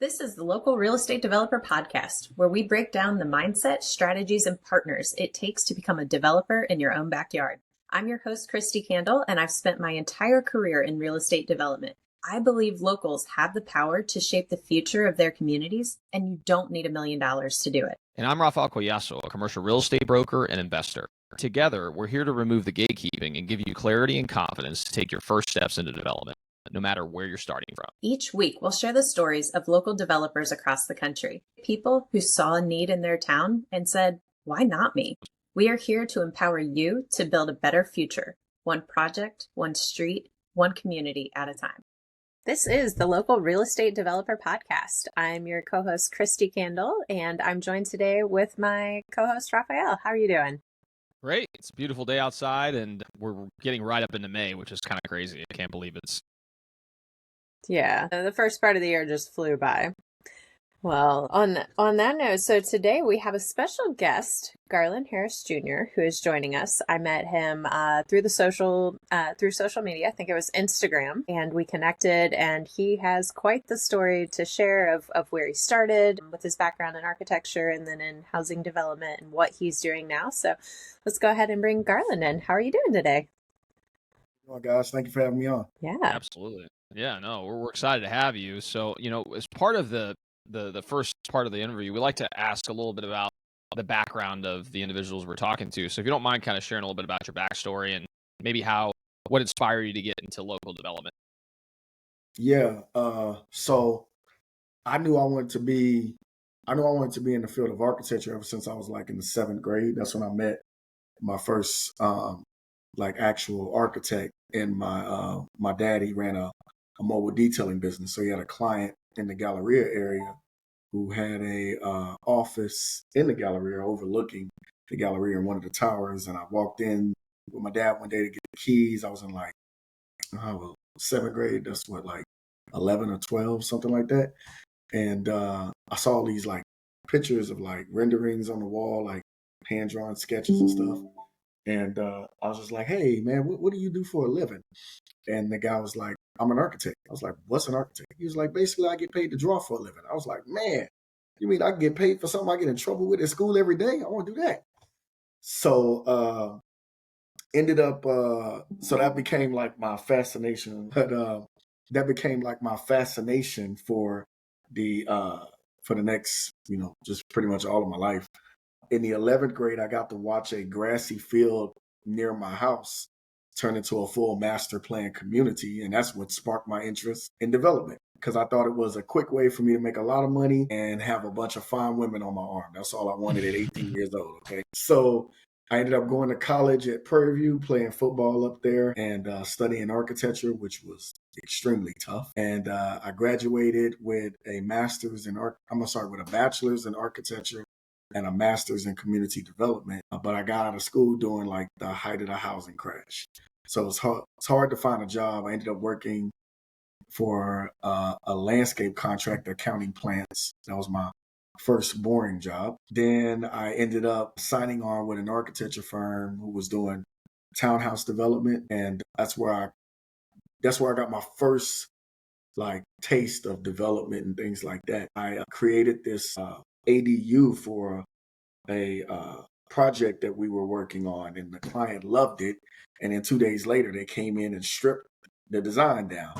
This is the Local Real Estate Developer Podcast, where we break down the mindset, strategies, and partners it takes to become a developer in your own backyard. I'm your host, Christy Candle, and I've spent my entire career in real estate development. I believe locals have the power to shape the future of their communities, and you don't need $1 million to do it. And I'm Rafael Collazo, a commercial real estate broker and investor. Together, we're here to remove the gatekeeping and give you clarity and confidence to take your first steps into development, no matter where you're starting from. Each week, we'll share the stories of local developers across the country, people who saw a need in their town and said, why not me? We are here to empower you to build a better future, one project, one street, one community at a time. This is the Local Real Estate Developer Podcast. I'm your co-host, Christy Candle, and I'm joined today with my co-host, Rafael. How are you doing? Great. It's a beautiful day outside, and we're getting right up into May, which is kind of crazy. I can't believe it's... Yeah, the first part of the year just flew by. Well, on that note, so today we have a special guest, Garland Harris Jr., who is joining us. I met him through social media. I think it was Instagram, and we connected, and he has quite the story to share of where he started with his background in architecture and then in housing development and what he's doing now. So let's go ahead and bring Garland in. How are you doing today? Oh, guys, thank you for having me on. Yeah, Absolutely. Yeah, no, we're excited to have you. So, as part of the first part of the interview, we like to ask a little bit about the background of the individuals we're talking to. So if you don't mind kind of sharing a little bit about your backstory and maybe what inspired you to get into local development. Yeah, so I knew I wanted to be in the field of architecture ever since I was like in the 7th grade. That's when I met my first actual architect. And my dad, he ran a mobile detailing business. So he had a client in the Galleria area who had a office in the Galleria overlooking the Galleria in one of the towers. And I walked in with my dad one day to get the keys. I was in 7th grade. That's what, like 11 or 12, something like that. And I saw all these like pictures of like renderings on the wall, like hand-drawn sketches and stuff. And I was just like, hey, man, what do you do for a living? And the guy was like, I'm an architect. I was like, what's an architect? He was like, basically, I get paid to draw for a living. I was like, man, you mean I can get paid for something I get in trouble with at school every day? I want to do that. So ended up, so that became like my fascination. But that became like my fascination for the next, just pretty much all of my life. In the 11th grade, I got to watch a grassy field near my house turn into a full master plan community. And that's what sparked my interest in development, because I thought it was a quick way for me to make a lot of money and have a bunch of fine women on my arm. That's all I wanted at 18 years old. Okay. So I ended up going to college at Prairie View, playing football up there and studying architecture, which was extremely tough. And I graduated with a bachelor's in architecture and a master's in community development. But I got out of school during like the height of the housing crash. So it's hard to find a job. I ended up working for a landscape contractor counting plants. That was my first boring job. Then I ended up signing on with an architecture firm who was doing townhouse development. And that's where I got my first like taste of development and things like that. I created this ADU for a project that we were working on, and the client loved it. And then 2 days later, they came in and stripped the design down.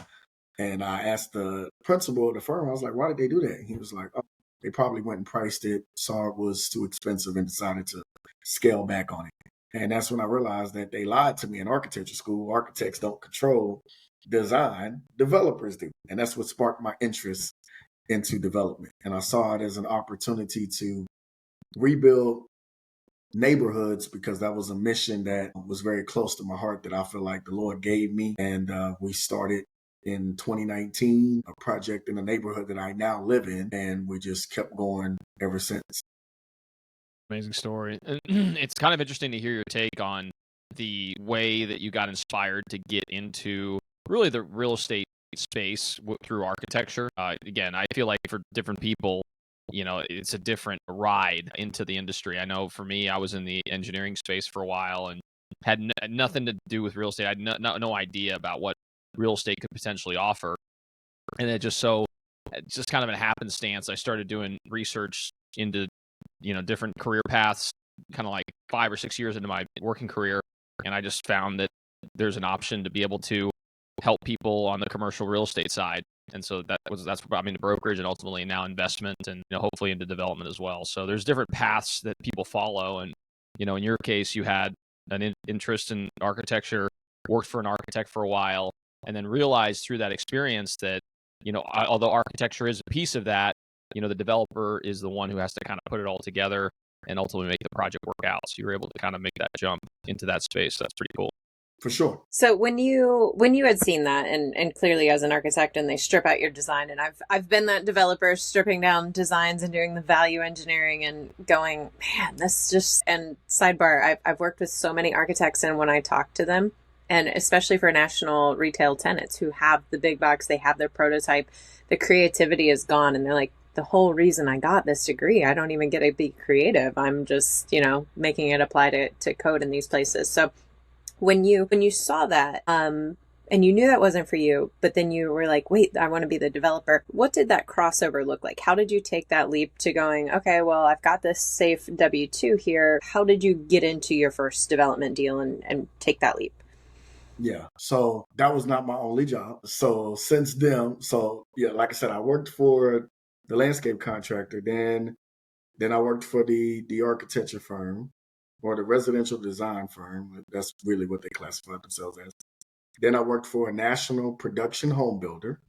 And I asked the principal of the firm, I was like, why did they do that? And he was like, oh, they probably went and priced it, saw it was too expensive, and decided to scale back on it. And that's when I realized that they lied to me in architecture school. Architects don't control design, developers do. And that's what sparked my interest into development. And I saw it as an opportunity to rebuild neighborhoods, because that was a mission that was very close to my heart that I feel like the Lord gave me. And we started in 2019 a project in the neighborhood that I now live in, and we just kept going ever since. Amazing story. And it's kind of interesting to hear your take on the way that you got inspired to get into really the real estate space through architecture. Again, I feel like for different people, it's a different ride into the industry. I know for me, I was in the engineering space for a while and had nothing to do with real estate. I had no idea about what real estate could potentially offer. And it just so just kind of a happenstance, I started doing research into, different career paths, kind of like 5 or 6 years into my working career. And I just found that there's an option to be able to help people on the commercial real estate side. And so that's what brought me to brokerage and ultimately now investment and hopefully into development as well. So there's different paths that people follow. And, in your case, you had an interest in architecture, worked for an architect for a while, and then realized through that experience that, although architecture is a piece of that, the developer is the one who has to kind of put it all together and ultimately make the project work out. So you're able to kind of make that jump into that space. That's pretty cool. For sure. So when you had seen that, and clearly as an architect, and they strip out your design, and I've been that developer stripping down designs and doing the value engineering and going, man, this just, and sidebar, I've worked with so many architects, and when I talk to them, and especially for national retail tenants who have the big box, they have their prototype, the creativity is gone, and they're like, the whole reason I got this degree, I don't even get to be creative. I'm just, making it apply to code in these places. So when you saw that, and you knew that wasn't for you, but then you were like, wait, I want to be the developer. What did that crossover look like? How did you take that leap to going, okay, well, I've got this safe W-2 here. How did you get into your first development deal and take that leap? Yeah. So that was not my only job. So since then, like I said, I worked for the landscape contractor. Then I worked for the architecture firm or the residential design firm. That's really what they classified themselves as. Then I worked for a national production home builder.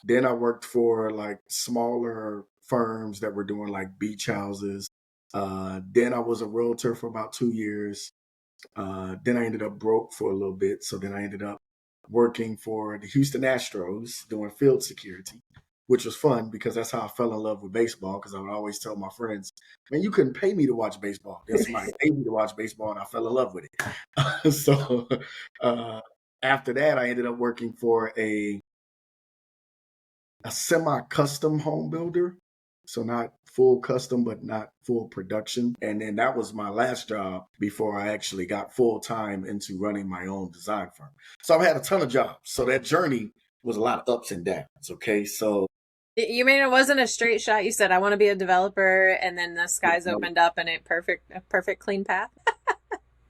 Then I worked for like smaller firms that were doing like beach houses. Then I was a realtor for about 2 years. Then I ended up broke for a little bit. So then I ended up working for the Houston Astros doing field security, which was fun because that's how I fell in love with baseball. Because I would always tell my friends, man, you couldn't pay me to watch baseball. Then somebody paid me to watch baseball and I fell in love with it. So after that, I ended up working for a semi-custom home builder. So not full custom, but not full production. And then that was my last job before I actually got full time into running my own design firm. So I've had a ton of jobs. So that journey was a lot of ups and downs. Okay. So you mean it wasn't a straight shot? You said, I want to be a developer, and then the skies opened up and a perfect clean path?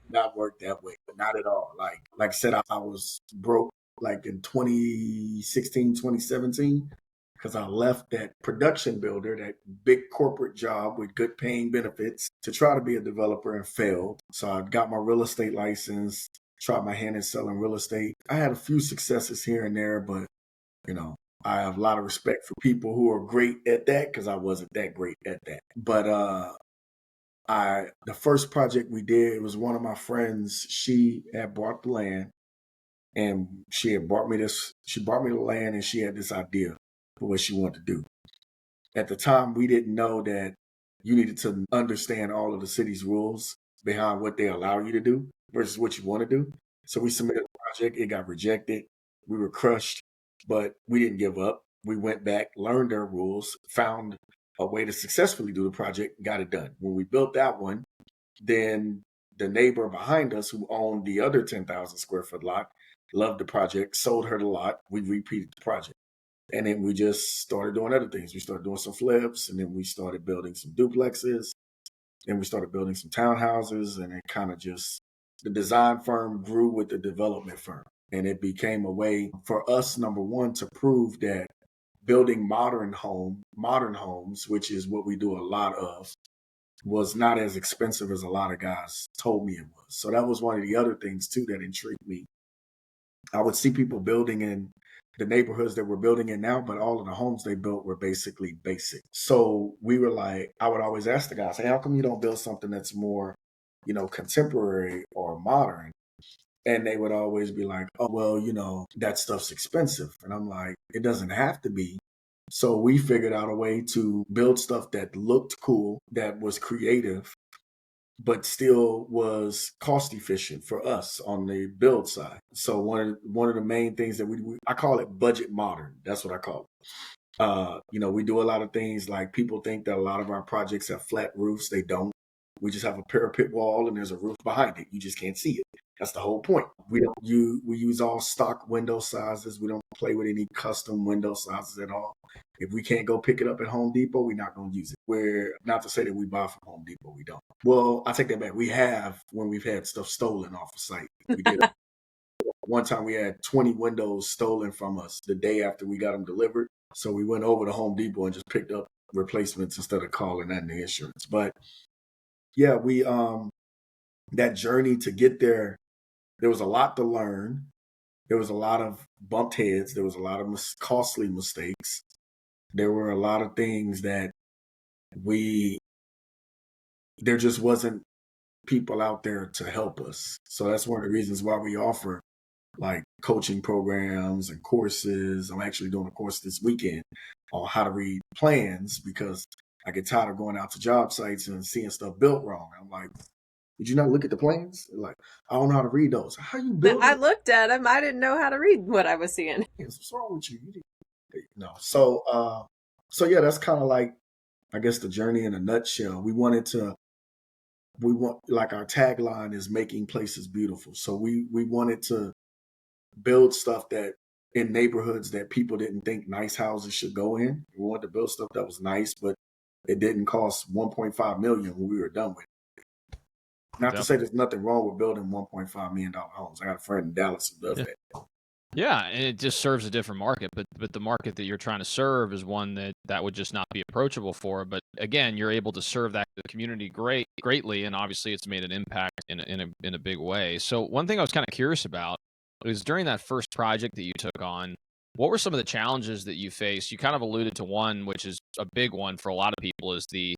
Not worked that way, but not at all. Like I said, I was broke like in 2016, 2017. Because I left that production builder, that big corporate job with good paying benefits to try to be a developer and failed. So I got my real estate license, tried my hand in selling real estate. I had a few successes here and there, but I have a lot of respect for people who are great at that because I wasn't that great at that. But the first project we did, it was one of my friends. She had bought the land and she bought me the land and she had this idea for what she wanted to do. At the time, we didn't know that you needed to understand all of the city's rules behind what they allow you to do versus what you want to do. So we submitted a project. It got rejected. We were crushed, but we didn't give up. We went back, learned their rules, found a way to successfully do the project, got it done. When we built that one, then the neighbor behind us who owned the other 10,000 square foot lot loved the project, sold her the lot. We repeated the project. And then we just started doing other things. We started doing some flips, and then we started building some duplexes, and we started building some townhouses, and it kind of just, the design firm grew with the development firm. And it became a way for us, number one, to prove that building modern homes, which is what we do a lot of, was not as expensive as a lot of guys told me it was. So that was one of the other things, too, that intrigued me. I would see people building in the neighborhoods that we're building in now, but all of the homes they built were basically basic. So we were like, I would always ask the guys, hey, how come you don't build something that's more, contemporary or modern? And they would always be like, oh, well, that stuff's expensive. And I'm like, it doesn't have to be. So we figured out a way to build stuff that looked cool, that was creative, but still was cost efficient for us on the build side. So one of the main things that I call it budget modern. That's what I call it. We do a lot of things like people think that a lot of our projects have flat roofs. They don't. We just have a parapet wall and there's a roof behind it. You just can't see it. That's the whole point. We use all stock window sizes. We don't play with any custom window sizes at all. If we can't go pick it up at Home Depot, we're not going to use it. We're not to say that we buy from Home Depot. We don't. Well, I take that back. We have when we've had stuff stolen off the site. We did. One time we had 20 windows stolen from us the day after we got them delivered. So we went over to Home Depot and just picked up replacements instead of calling that in the insurance. But yeah, we that journey to get there, there was a lot to learn. There was a lot of bumped heads. There was a lot of costly mistakes. There were a lot of things that there just wasn't people out there to help us. So that's one of the reasons why we offer like coaching programs and courses. I'm actually doing a course this weekend on how to read plans because I get tired of going out to job sites and seeing stuff built wrong. I'm like, did you not look at the plans? Like, I don't know how to read those. How you build? I looked at them. I didn't know how to read what I was seeing. What's wrong with you? No. So yeah, that's kind of like, I guess, the journey in a nutshell. We want like our tagline is making places beautiful. So we wanted to build stuff that in neighborhoods that people didn't think nice houses should go in. We wanted to build stuff that was nice, but it didn't cost $1.5 million when we were done with it. Not to say there's nothing wrong with building $1.5 million homes. I got a friend in Dallas who does that. Yeah, and it just serves a different market, but the market that you're trying to serve is one that would just not be approachable for. But again, you're able to serve that community greatly, and obviously it's made an impact in a big way. So one thing I was kind of curious about was during that first project that you took on, what were some of the challenges that you faced? You kind of alluded to one, which is a big one for a lot of people, is the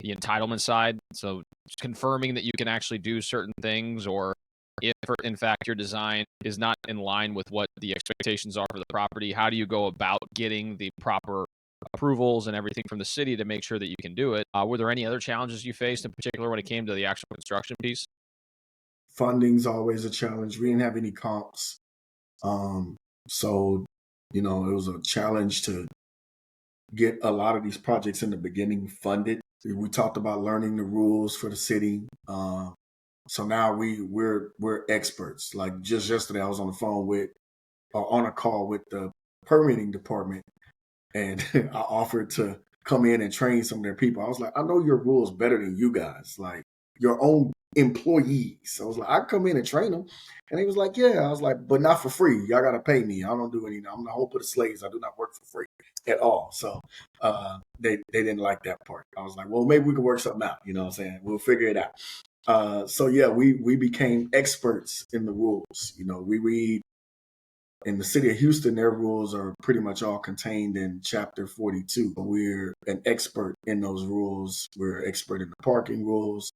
entitlement side. So confirming that you can actually do certain things, or if in fact your design is not in line with what the expectations are for the property, how do you go about getting the proper approvals and everything from the city to make sure that you can do it? Were there any other challenges you faced in particular when it came to the actual construction piece? Funding's always a challenge. We didn't have any comps. So, it was a challenge to get a lot of these projects in the beginning funded. We talked about learning the rules for the city. So now we're experts. Like just yesterday, I was on the phone on a call with the permitting department, and I offered to come in and train some of their people. I was like, I know your rules better than you guys, like your own employees. I was like, I come in and train them, and he was like, yeah. I was like, but not for free. Y'all gotta pay me. I don't do any. I'm the whole put of slaves. I do not work for free at all. So they didn't like that part. I was like, well, maybe we can work something out. You know what I'm saying? We'll figure it out. So yeah, we became experts in the rules. We read in the city of Houston, their rules are pretty much all contained in Chapter 42. We're an expert in those rules. We're an expert in the parking rules.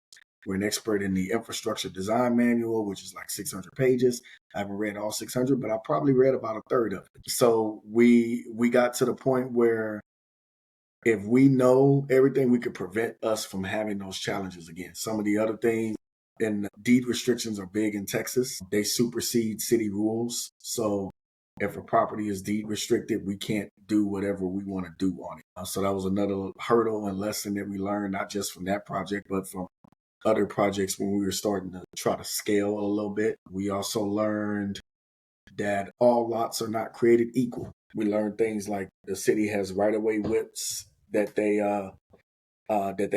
We're an expert in the infrastructure design manual, which is like 600 pages. I haven't read all 600, but I probably read about a third of it. So we got to the point where if we know everything, we could prevent us from having those challenges again. Some of the other things, and deed restrictions are big in Texas. They supersede city rules. So if a property is deed restricted, we can't do whatever we want to do on it. So that was another hurdle and lesson that we learned, not just from that project, but from other projects when we were starting to try to scale a little bit. We also learned that all lots are not created equal. We learned things like the city has right-of-way widths that they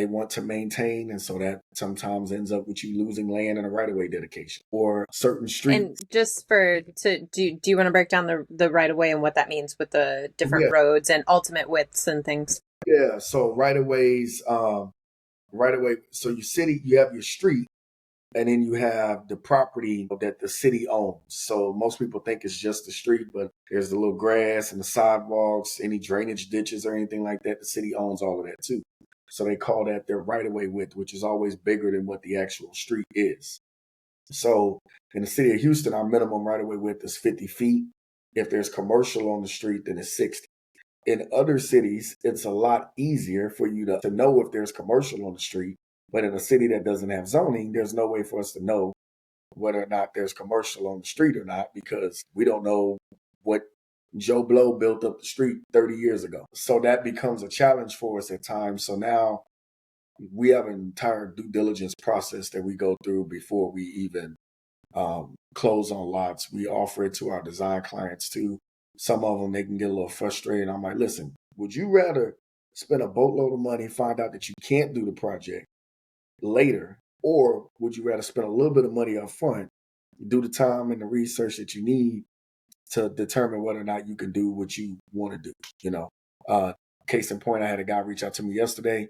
want to maintain, and so that sometimes ends up with you losing land in a right-of-way dedication or certain streets. And just do you want to break down the right-of-way and what that means with the different roads and ultimate widths and things? Yeah, so right-of-ways, right-of-way. So your city, you have your street, and then you have the property that the city owns. So most people think it's just the street, but there's the little grass and the sidewalks, any drainage ditches or anything like that. The city owns all of that too. So they call that their right-of-way width, which is always bigger than what the actual street is. So in the city of Houston, our minimum right-of-way width is 50 feet. If there's commercial on the street, then it's 60. In other cities, it's a lot easier for you to know if there's commercial on the street. But in a city that doesn't have zoning, there's no way for us to know whether or not there's commercial on the street or not, because we don't know what Joe Blow built up the street 30 years ago. So that becomes a challenge for us at times. So now we have an entire due diligence process that we go through before we even close on lots. We offer it to our design clients too. Some of them, they can get a little frustrated. I'm like, listen, would you rather spend a boatload of money, find out that you can't do the project later, or would you rather spend a little bit of money up front, do the time and the research that you need to determine whether or not you can do what you want to do? Case in point, I had a guy reach out to me yesterday.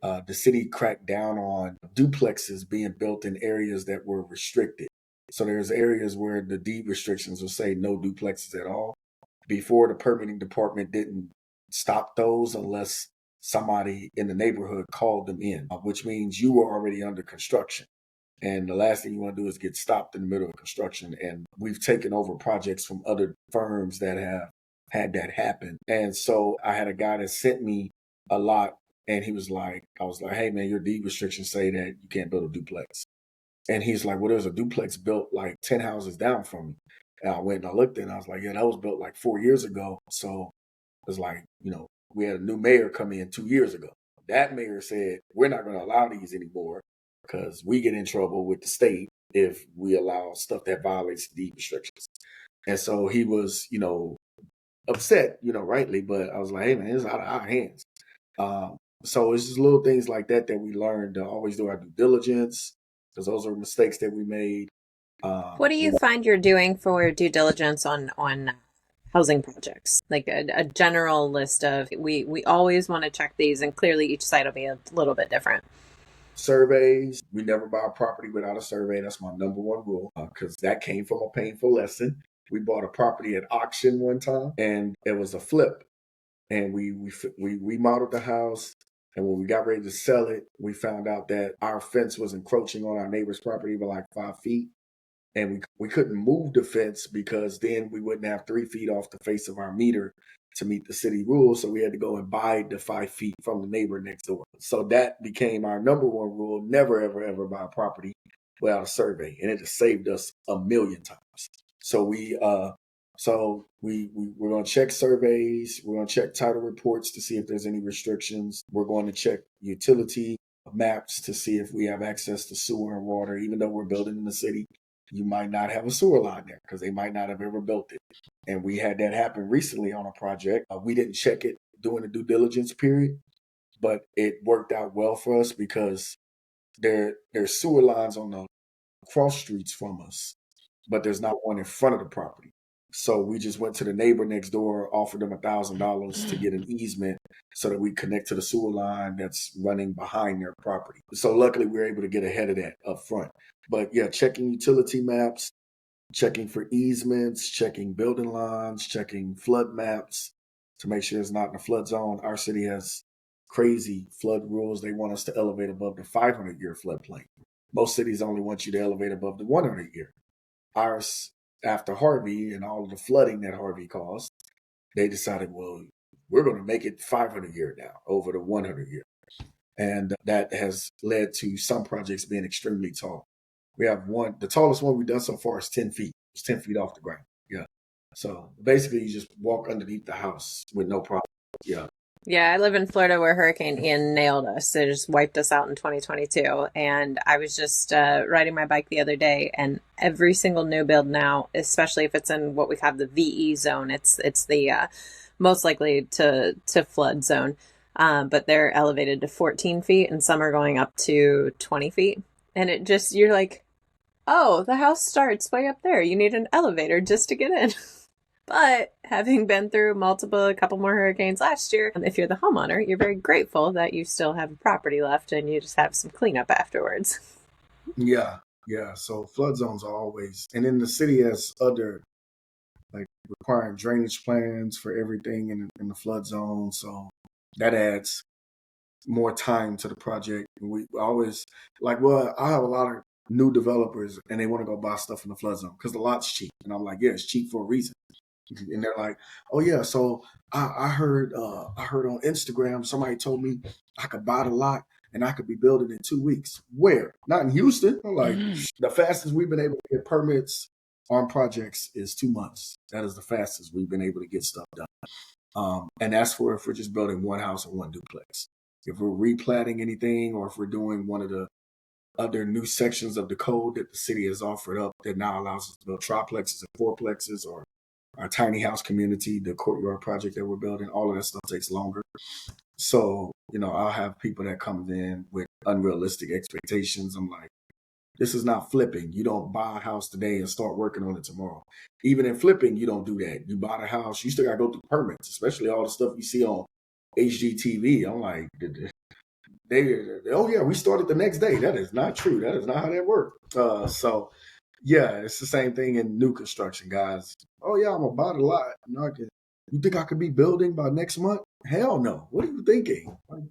The city cracked down on duplexes being built in areas that were restricted. So there's areas where the deed restrictions will say no duplexes at all. Before, the permitting department didn't stop those unless somebody in the neighborhood called them in, which means you were already under construction. And the last thing you want to do is get stopped in the middle of construction. And we've taken over projects from other firms that have had that happen. And so I had a guy that sent me a lot, and he was like, I was like, hey man, your deed restrictions say that you can't build a duplex. And he's like, well, there's a duplex built like 10 houses down from me. And I went and I looked and I was like, yeah, that was built like 4 years ago. So it was like, we had a new mayor come in 2 years ago. That mayor said, we're not going to allow these anymore because we get in trouble with the state if we allow stuff that violates deed restrictions. And so he was, upset, rightly, but I was like, hey man, it's out of our hands. So it's just little things like that we learned to always do our due diligence, because those are mistakes that we made. What do you find you're doing for due diligence on housing projects? Like a general list of, we always want to check these, and clearly each site will be a little bit different. Surveys. We never buy a property without a survey. That's my number one rule, because that came from a painful lesson. We bought a property at auction one time, and it was a flip. And we remodeled the house. And when we got ready to sell it, we found out that our fence was encroaching on our neighbor's property by like 5 feet. And we couldn't move the fence because then we wouldn't have 3 feet off the face of our meter to meet the city rules. So we had to go and buy the 5 feet from the neighbor next door. So that became our number one rule: never, ever, ever buy a property without a survey. And it just saved us a million times. So we're going to check surveys. We're going to check title reports to see if there's any restrictions. We're going to check utility maps to see if we have access to sewer and water. Even though we're building in the city, you might not have a sewer line there because they might not have ever built it. And we had that happen recently on a project. We didn't check it during the due diligence period, but it worked out well for us because there's sewer lines on the cross streets from us, but there's not one in front of the property. So we just went to the neighbor next door, offered them $1,000 to get an easement so that we connect to the sewer line that's running behind their property. So luckily we were able to get ahead of that up front. But yeah, checking utility maps, checking for easements, checking building lines, checking flood maps to make sure it's not in a flood zone. Our city has crazy flood rules. They want us to elevate above the 500-year floodplain. Most cities only want you to elevate above the 100-year. Ours, after Harvey and all of the flooding that Harvey caused, they decided, well, we're going to make it 500-year now over the 100-year. And that has led to some projects being extremely tall. We have the tallest one we've done so far is 10 feet. It's 10 feet off the ground. Yeah. So basically you just walk underneath the house with no problem. Yeah. Yeah, I live in Florida where Hurricane Ian nailed us. It just wiped us out in 2022. And I was just riding my bike the other day, and every single new build now, especially if it's in what we have the VE zone, it's the most likely to flood zone. But they're elevated to 14 feet, and some are going up to 20 feet. And it just, you're like, oh, the house starts way up there. You need an elevator just to get in. But having been through a couple more hurricanes last year, if you're the homeowner, you're very grateful that you still have property left and you just have some cleanup afterwards. Yeah. So flood zones are always, and then the city has other, like, requiring drainage plans for everything in the flood zone. So that adds more time to the project. We always I have a lot of new developers and they want to go buy stuff in the flood zone because the lot's cheap. And I'm like, yeah, it's cheap for a reason. And they're like, oh yeah, so I heard on Instagram somebody told me I could buy the lot and I could be building in 2 weeks. Where? Not in Houston. I'm like, the fastest we've been able to get permits on projects is 2 months. That is the fastest we've been able to get stuff done. And that's for if we're just building one house and one duplex. If we're replatting anything, or if we're doing one of the other new sections of the code that the city has offered up that now allows us to build triplexes and fourplexes, or our tiny house community, the courtyard project that we're building. All of that stuff takes longer. So, I'll have people that come in with unrealistic expectations. I'm like, this is not flipping. You don't buy a house today and start working on it tomorrow. Even in flipping, you don't do that. You buy the house, you still got to go through permits, especially all the stuff you see on HGTV. I'm like, oh yeah, we started the next day. That is not true. That is not how that works. So yeah, it's the same thing in new construction, guys. Oh yeah, I'm about a lot. You think I could be building by next month? Hell no. What are you thinking? Like,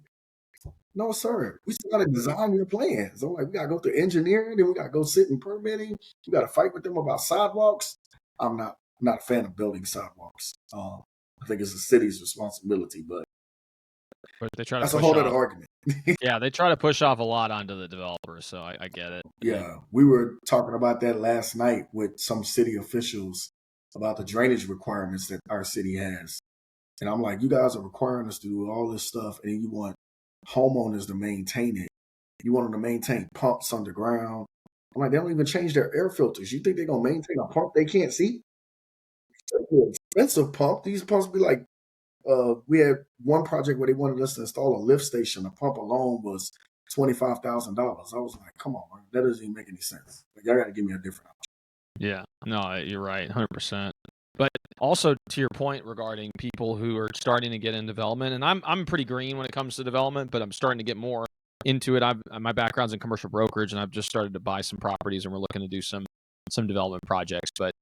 no, sir. We still got to design your plans. I'm like, we got to go through engineering, then we got to go sit in permitting. We got to fight with them about sidewalks. I'm not a fan of building sidewalks. I think it's the city's responsibility, but they try to that's a push whole off. other argument. Yeah, they try to push off a lot onto the developers, so I get it. Yeah, we were talking about that last night with some city officials about the drainage requirements that our city has. And I'm like, you guys are requiring us to do all this stuff, and you want homeowners to maintain it. You want them to maintain pumps underground. I'm like, they don't even change their air filters. You think they're going to maintain a pump they can't see? It's an expensive pump. These pumps be like, we had one project where they wanted us to install a lift station. The pump alone was $25,000. I was like, come on, man. That doesn't even make any sense. Like, y'all got to give me a different option. Yeah, no, you're right, 100%. But also to your point regarding people who are starting to get in development, and I'm pretty green when it comes to development, but I'm starting to get more into it. My background's in commercial brokerage, and I've just started to buy some properties, and we're looking to do some development projects. But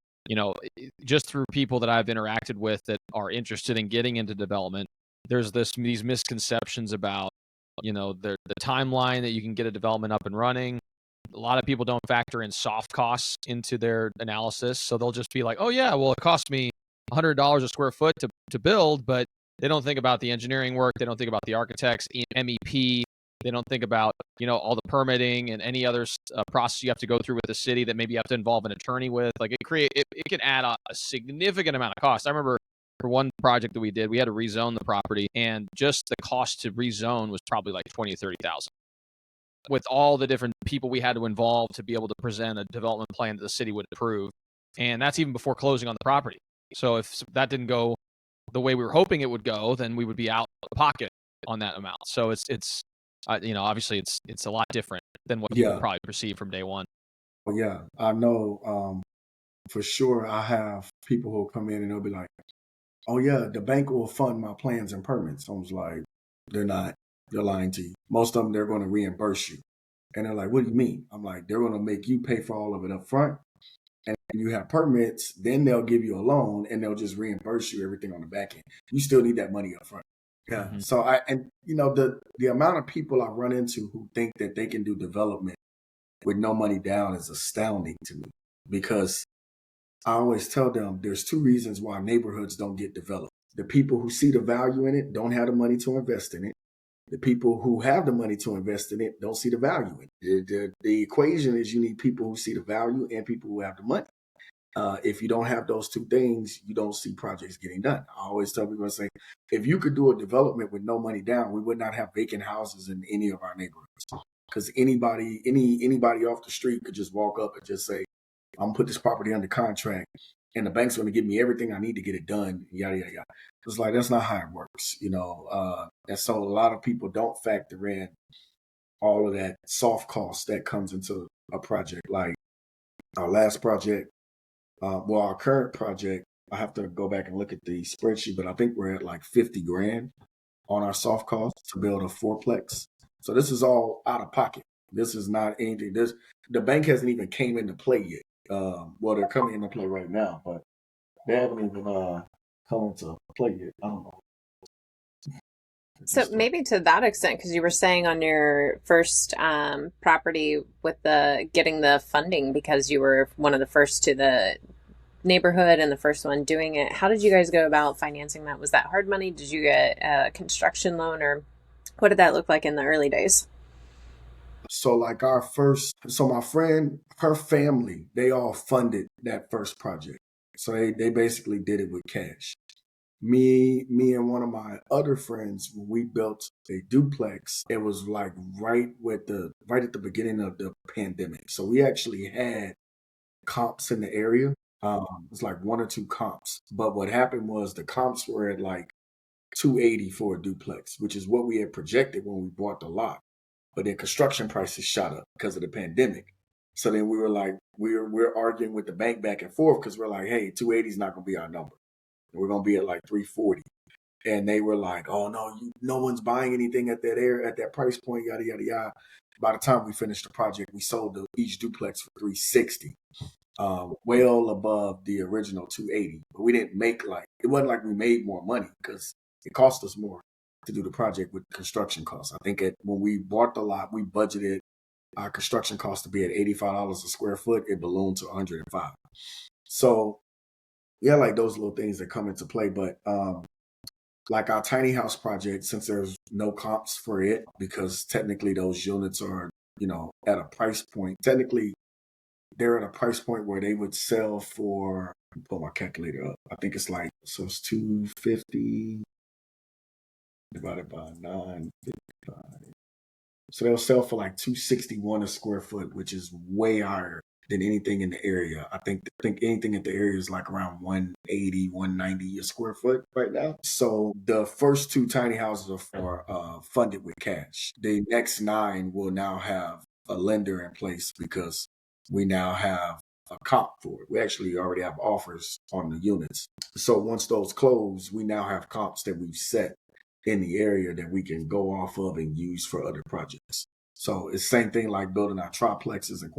just through people that I've interacted with that are interested in getting into development, there's these misconceptions about the timeline that you can get a development up and running. A lot of people don't factor in soft costs into their analysis. So they'll just be like, oh yeah, well, it cost me $100 a square foot to build, but they don't think about the engineering work. They don't think about the architects, MEP. They don't think about, all the permitting and any other process you have to go through with the city that maybe you have to involve an attorney with. Like it can add a significant amount of cost. I remember for one project that we did, we had to rezone the property, and just the cost to rezone was probably like $20,000 or $30,000. With all the different people we had to involve to be able to present a development plan that the city would approve. And that's even before closing on the property. So if that didn't go the way we were hoping it would go, then we would be out of pocket on that amount. So it's obviously it's a lot different than what people probably perceive from day one. Well, yeah, I know for sure I have people who come in and they'll be like, oh yeah, the bank will fund my plans and permits. I was like, they're not. They're lying to you. Most of them, they're going to reimburse you. And they're like, what do you mean? I'm like, they're going to make you pay for all of it up front. And when you have permits, then they'll give you a loan and they'll just reimburse you everything on the back end. You still need that money up front. Yeah. Mm-hmm. So the amount of people I run into who think that they can do development with no money down is astounding to me, because I always tell them there's two reasons why neighborhoods don't get developed. The people who see the value in it don't have the money to invest in it. The people who have the money to invest in it don't see the value in it. The equation is you need people who see the value and people who have the money. If you don't have those two things, you don't see projects getting done. I always tell people, I say, if you could do a development with no money down, we would not have vacant houses in any of our neighborhoods. Because anybody off the street could just walk up and just say, I'm going to put this property under contract, and the bank's going to give me everything I need to get it done, yada, yada, yada. It's like, that's not how it works, And so a lot of people don't factor in all of that soft cost that comes into a project. Like our last project, our current project, I have to go back and look at the spreadsheet, but I think we're at like 50 grand on our soft cost to build a fourplex. So this is all out of pocket. This is not anything. The bank hasn't even came into play yet. Well, they're coming into play right now, but they haven't even come into play yet. I don't know. So maybe to that extent, because you were saying on your first property with getting the funding because you were one of the first to the neighborhood and the first one doing it. How did you guys go about financing that? Was that hard money? Did you get a construction loan, or what did that look like in the early days? So like my friend, her family, they all funded that first project. So they basically did it with cash. me and one of my other friends, when we built a duplex, it was like right at the beginning of the pandemic. So we actually had comps in the area. It's like one or two comps. But what happened was the comps were at like 280 for a duplex, which is what we had projected when we bought the lot. But then construction prices shot up because of the pandemic. So then we were like, we're arguing with the bank back and forth because we're like, hey, 280 is not going to be our number. We're going to be at like 340. And they were like, oh no, no one's buying anything at that price point, yada yada yada. By the time we finished the project, we sold each duplex for 360, well above the original 280. But we didn't make it wasn't like we made more money because it cost us more to do the project with construction costs. I think when we bought the lot, we budgeted our construction cost to be at $85 a square foot. It ballooned to 105. So yeah, like those little things that come into play. But like our tiny house project, since there's no comps for it, because technically those units are, at a price point. Technically, they're at a price point where they would sell for. Pull my calculator up. I think it's it's 250 divided by 955. So they'll sell for like 261 a square foot, which is way higher than anything in the area. I think anything in the area is like around 180, 190 a square foot right now. So the first two tiny houses are funded with cash. The next 9 will now have a lender in place because we now have a comp for it. We actually already have offers on the units. So once those close, we now have comps that we've set in the area that we can go off of and use for other projects. So it's the same thing like building our triplexes and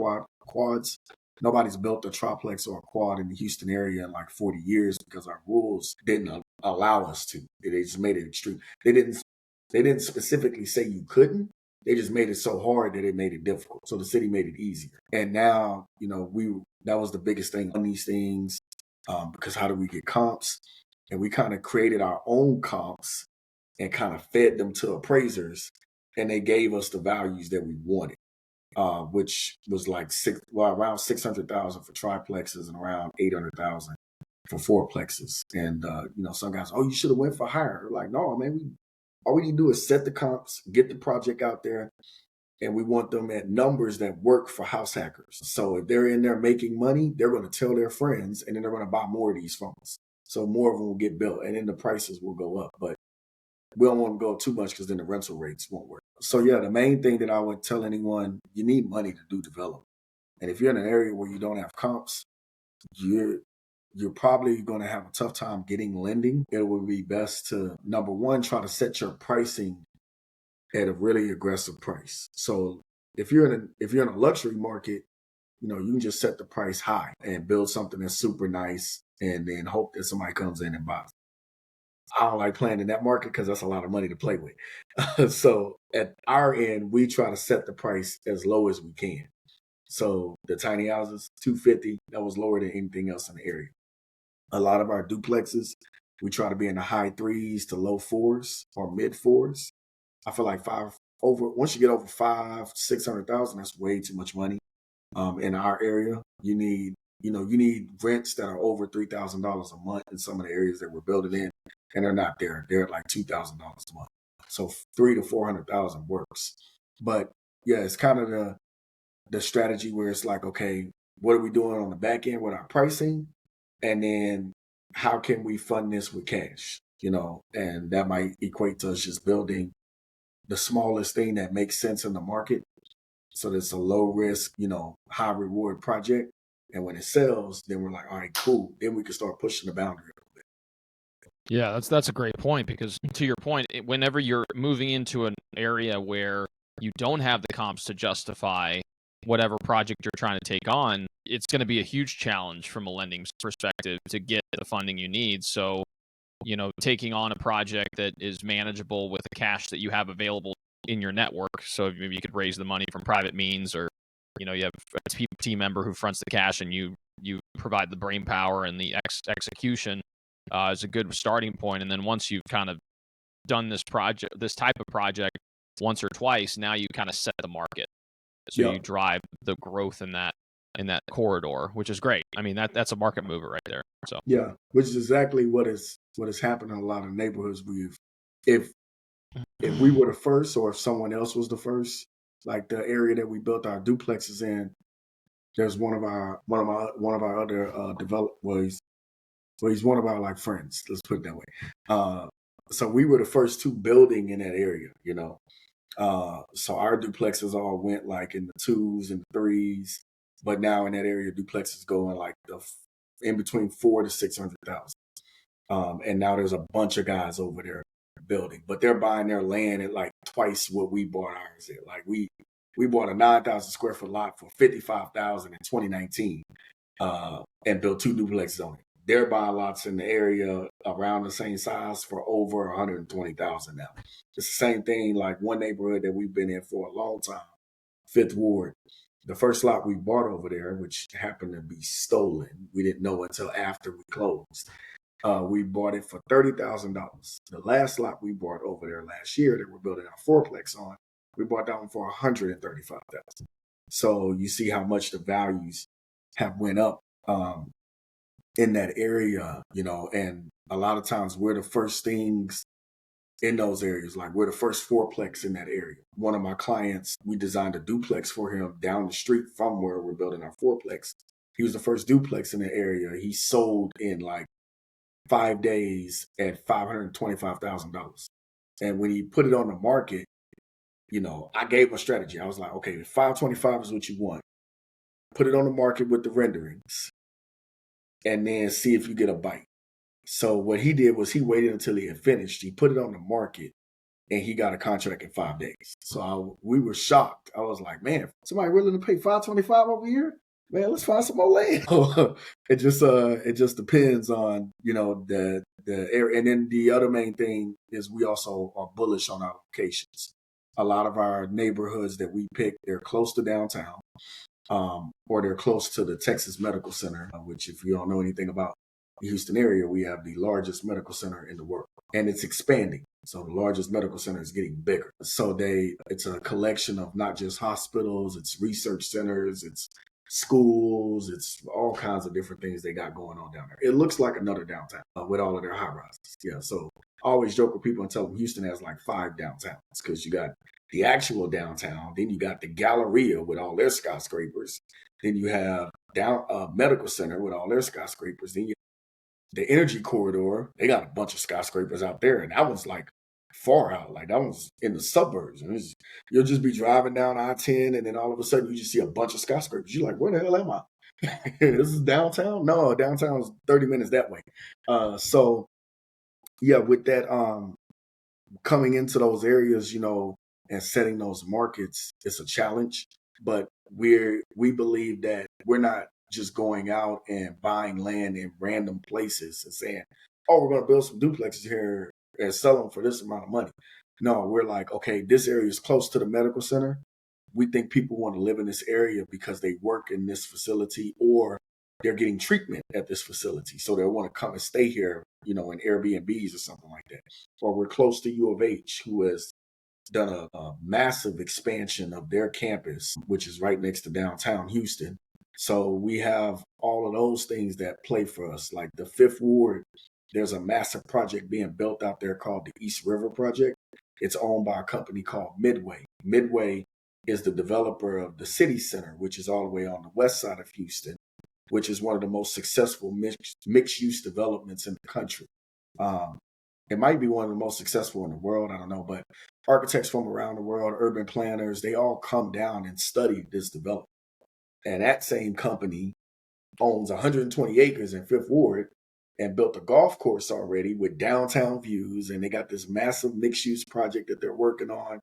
quads. Nobody's built a triplex or a quad in the Houston area in like 40 years because our rules didn't allow us to. They just made it extreme. They didn't specifically say you couldn't. They just made it so hard that it made it difficult. So the city made it easier. And now, that was the biggest thing on these things, because how do we get comps? And we kind of created our own comps and kind of fed them to appraisers, and they gave us the values that we wanted, which was like around 600,000 for triplexes and around 800,000 for fourplexes. And some guys, oh, you should have went for higher. We're like, no, man, all we need to do is set the comps, get the project out there, and we want them at numbers that work for house hackers. So if they're in there making money, they're going to tell their friends, and then they're going to buy more of these from us. So more of them will get built, and then the prices will go up. But we don't want to go too much because then the rental rates won't work. So yeah, the main thing that I would tell anyone, you need money to do development. And if you're in an area where you don't have comps, you're probably going to have a tough time getting lending. It would be best to, number one, try to set your pricing at a really aggressive price. So if you're in a luxury market, you can just set the price high and build something that's super nice and then hope that somebody comes in and buys. I don't like playing in that market because that's a lot of money to play with. So at our end, we try to set the price as low as we can. So the tiny houses, 250, that was lower than anything else in the area. A lot of our duplexes, we try to be in the high 3s to low 4s or mid 4s. I feel like once you get over 600,000, that's way too much money. In our area, you need rents that are over $3,000 a month in some of the areas that we're building in, and they're not there. They're at like $2,000 a month. So 300,000 to 400,000 works. But yeah, it's kind of the strategy where it's like, okay, what are we doing on the back end with our pricing? And then how can we fund this with cash? And that might equate to us just building the smallest thing that makes sense in the market. So it's a low risk, high reward project. And when it sells, then we're like, all right, cool. Then we can start pushing the boundary a little bit. Yeah, that's a great point because to your point, whenever you're moving into an area where you don't have the comps to justify whatever project you're trying to take on, it's going to be a huge challenge from a lending perspective to get the funding you need. So, taking on a project that is manageable with the cash that you have available in your network. So maybe you could raise the money from private means, or you have a team member who fronts the cash and you provide the brain power and the execution is a good starting point. And then once you've kind of done this type of project once or twice, now you kind of set the market. So you drive the growth in that that corridor, which is great. I mean, that's a market mover right there. So Yeah, which is exactly what is happening in a lot of neighborhoods. If if we were the first, or if someone else was the first, like the area that we built our duplexes in, there's one of our other he's one of our like friends. Let's put it that way. So we were the first two building in that area, you know. So our duplexes all went like in the 2s and 3s, but now in that area, duplexes go in like in between 4 to 600,000. And now there's a bunch of guys over there building, but they're buying their land at like twice what we bought ours at. Like we bought a 9,000 square foot lot for 55,000 in 2019, and built 2 duplexes on it. They're buying lots in the area around the same size for over 120,000 now. It's the same thing, like one neighborhood that we've been in for a long time, Fifth Ward. The first lot we bought over there, which happened to be stolen, we didn't know until after we closed. We bought it for $30,000. The last lot we bought over there last year that we're building our fourplex on, we bought that one for $135,000. So you see how much the values have went up in that area, you know, and a lot of times we're the first things in those areas. Like we're the first fourplex in that area. One of my clients, we designed a duplex for him down the street from where we're building our fourplex. He was the first duplex in the area. He sold in like 5 days at $525,000. And when he put it on the market, you know, I gave him a strategy. I was like, okay, if 525 is what you want, put it on the market with the renderings and then see if you get a bite. So what he did was he waited until he had finished. He put it on the market and he got a contract in 5 days. So we were shocked. I was like, man, somebody willing to pay 525 over here? Man, let's find some more land. It just depends on, you know, the area. And then the other main thing is we also are bullish on our locations. A lot of our neighborhoods that we pick, they're close to downtown, or they're close to the Texas Medical Center, which if you don't know anything about the Houston area, we have the largest medical center in the world, and it's expanding. So the largest medical center is getting bigger. So it's a collection of not just hospitals, it's research centers, it's schools, it's all kinds of different things they got going on down there. It looks like another downtown with all of their high rises. Yeah. So I always joke with people and tell them Houston has like 5 downtowns because you got the actual downtown, then you got the Galleria with all their skyscrapers, then you have medical center with all their skyscrapers, then you the energy corridor, they got a bunch of skyscrapers out there, and that was like far out, like that was in the suburbs. And you'll just be driving down I-10, and then all of a sudden you just see a bunch of skyscrapers. You're like, where the hell am I? This is downtown? No, downtown is 30 minutes that way. So yeah, with that coming into those areas, you know, and setting those markets, it's a challenge. But we believe that we're not just going out and buying land in random places and saying, oh, we're going to build some duplexes here and sell them for this amount of money. No, we're like, okay, this area is close to the medical center. We think people want to live in this area because they work in this facility or they're getting treatment at this facility. So they want to come and stay here, you know, in Airbnbs or something like that. Or we're close to U of H, who has done a massive expansion of their campus, which is right next to downtown Houston. So we have all of those things that play for us. Like the Fifth Ward, there's a massive project being built out there called the East River Project. It's owned by a company called Midway. Midway is the developer of the City Center, which is all the way on the west side of Houston, which is one of the most successful mixed-use developments in the country. It might be one of the most successful in the world, I don't know, but architects from around the world, urban planners, they all come down and study this development. And that same company owns 120 acres in Fifth Ward and built a golf course already with downtown views. And they got this massive mixed use project that they're working on.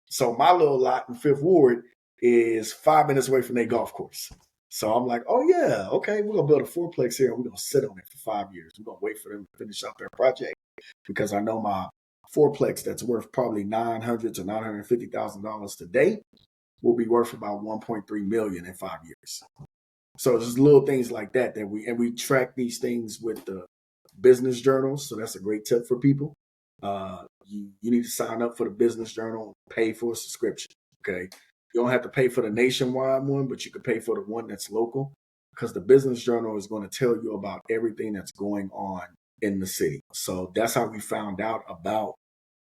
So my little lot in Fifth Ward is 5 minutes away from their golf course. So I'm like, oh yeah, okay, we're going to build a fourplex here and we're going to sit on it for 5 years. We're going to wait for them to finish out their project because I know my fourplex that's worth probably $900,000 to $950,000 today will be worth about $1.3 million in 5 years. So there's little things like that we track these things with the business journals. So that's a great tip for people. You need to sign up for the business journal, pay for a subscription. Okay. You don't have to pay for the nationwide one, but you can pay for the one that's local, because the Business Journal is going to tell you about everything that's going on in the city. So that's how we found out about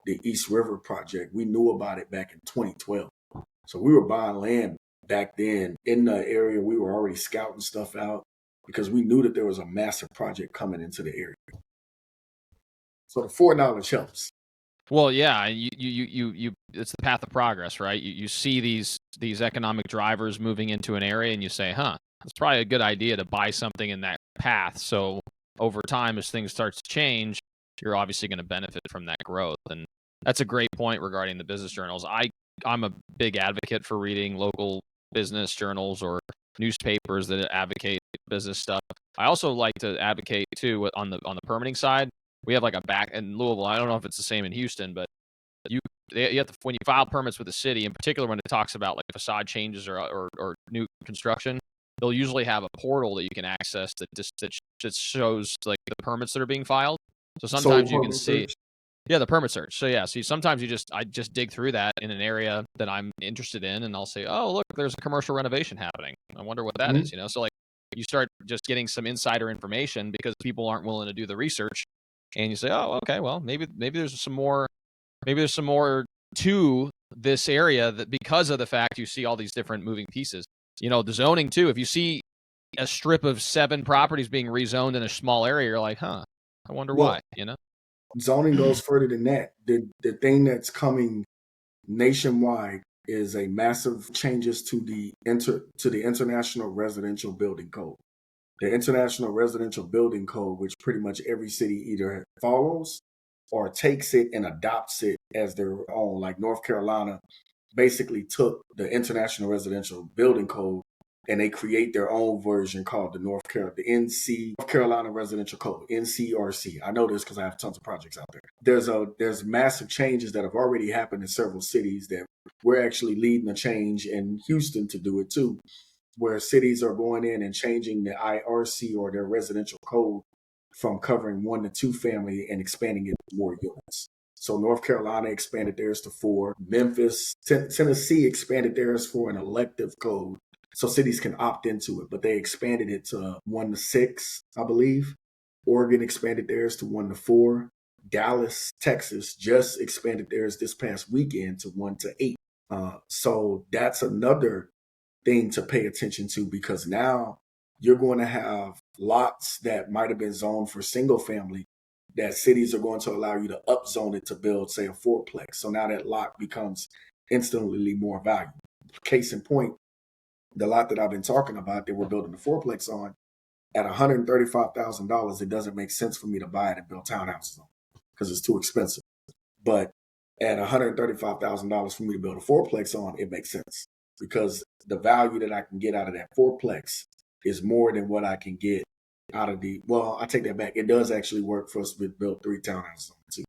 the East River project. We knew about it back in 2012. So we were buying land back then in the area. We were already scouting stuff out because we knew that there was a massive project coming into the area. So the foreknowledge helps. Well, yeah, it's the path of progress, right? You see these economic drivers moving into an area, and you say, "Huh, it's probably a good idea to buy something in that path." So over time, as things start to change, you're obviously going to benefit from that growth, and that's a great point regarding the business journals. I'm a big advocate for reading local business journals or newspapers that advocate business stuff. I also like to advocate too on the permitting side. We have like a back in Louisville. I don't know if it's the same in Houston, but you have to, when you file permits with the city, in particular when it talks about like facade changes or new construction, they'll usually have a portal that you can access that just shows like the permits that are being filed. So sometimes you can see, yeah, the permit search. So yeah, see, sometimes I just dig through that in an area that I'm interested in, and I'll say, oh, look, there's a commercial renovation happening. I wonder what that is, So like you start just getting some insider information because people aren't willing to do the research. And you say, oh, okay, well, maybe there's some more to this area, that because of the fact you see all these different moving pieces. The zoning too. If you see a strip of 7 properties being rezoned in a small area, you're like, huh, I wonder why. Zoning goes further than that. The thing that's coming nationwide is a massive changes to the International Residential Building Code. The International Residential Building Code, which pretty much every city either follows or takes it and adopts it as their own. Like North Carolina basically took the International Residential Building Code and they create their own version called the North Carolina Residential Code, NCRC. I know this because I have tons of projects out there. There's massive changes that have already happened in several cities that we're actually leading the change in Houston to do it too, where cities are going in and changing the IRC or their residential code from covering 1 to 2 family and expanding it to more units. So North Carolina expanded theirs to 4. Memphis, Tennessee expanded theirs for an elective code, so cities can opt into it, but they expanded it to 1 to 6, I believe. Oregon expanded theirs to 1 to 4. Dallas, Texas just expanded theirs this past weekend to 1 to 8. So that's another thing to pay attention to, because now you're going to have lots that might have been zoned for single family that cities are going to allow you to upzone it to build, say, a fourplex. So now that lot becomes instantly more valuable. Case in point, the lot that I've been talking about that we're building the fourplex on, at $135,000, it doesn't make sense for me to buy it and build townhouses on because it's too expensive. But at $135,000 for me to build a fourplex on, it makes sense, because the value that I can get out of that fourplex is more than what I can get out of I take that back. It does actually work for us to build 3 townhouses on it too.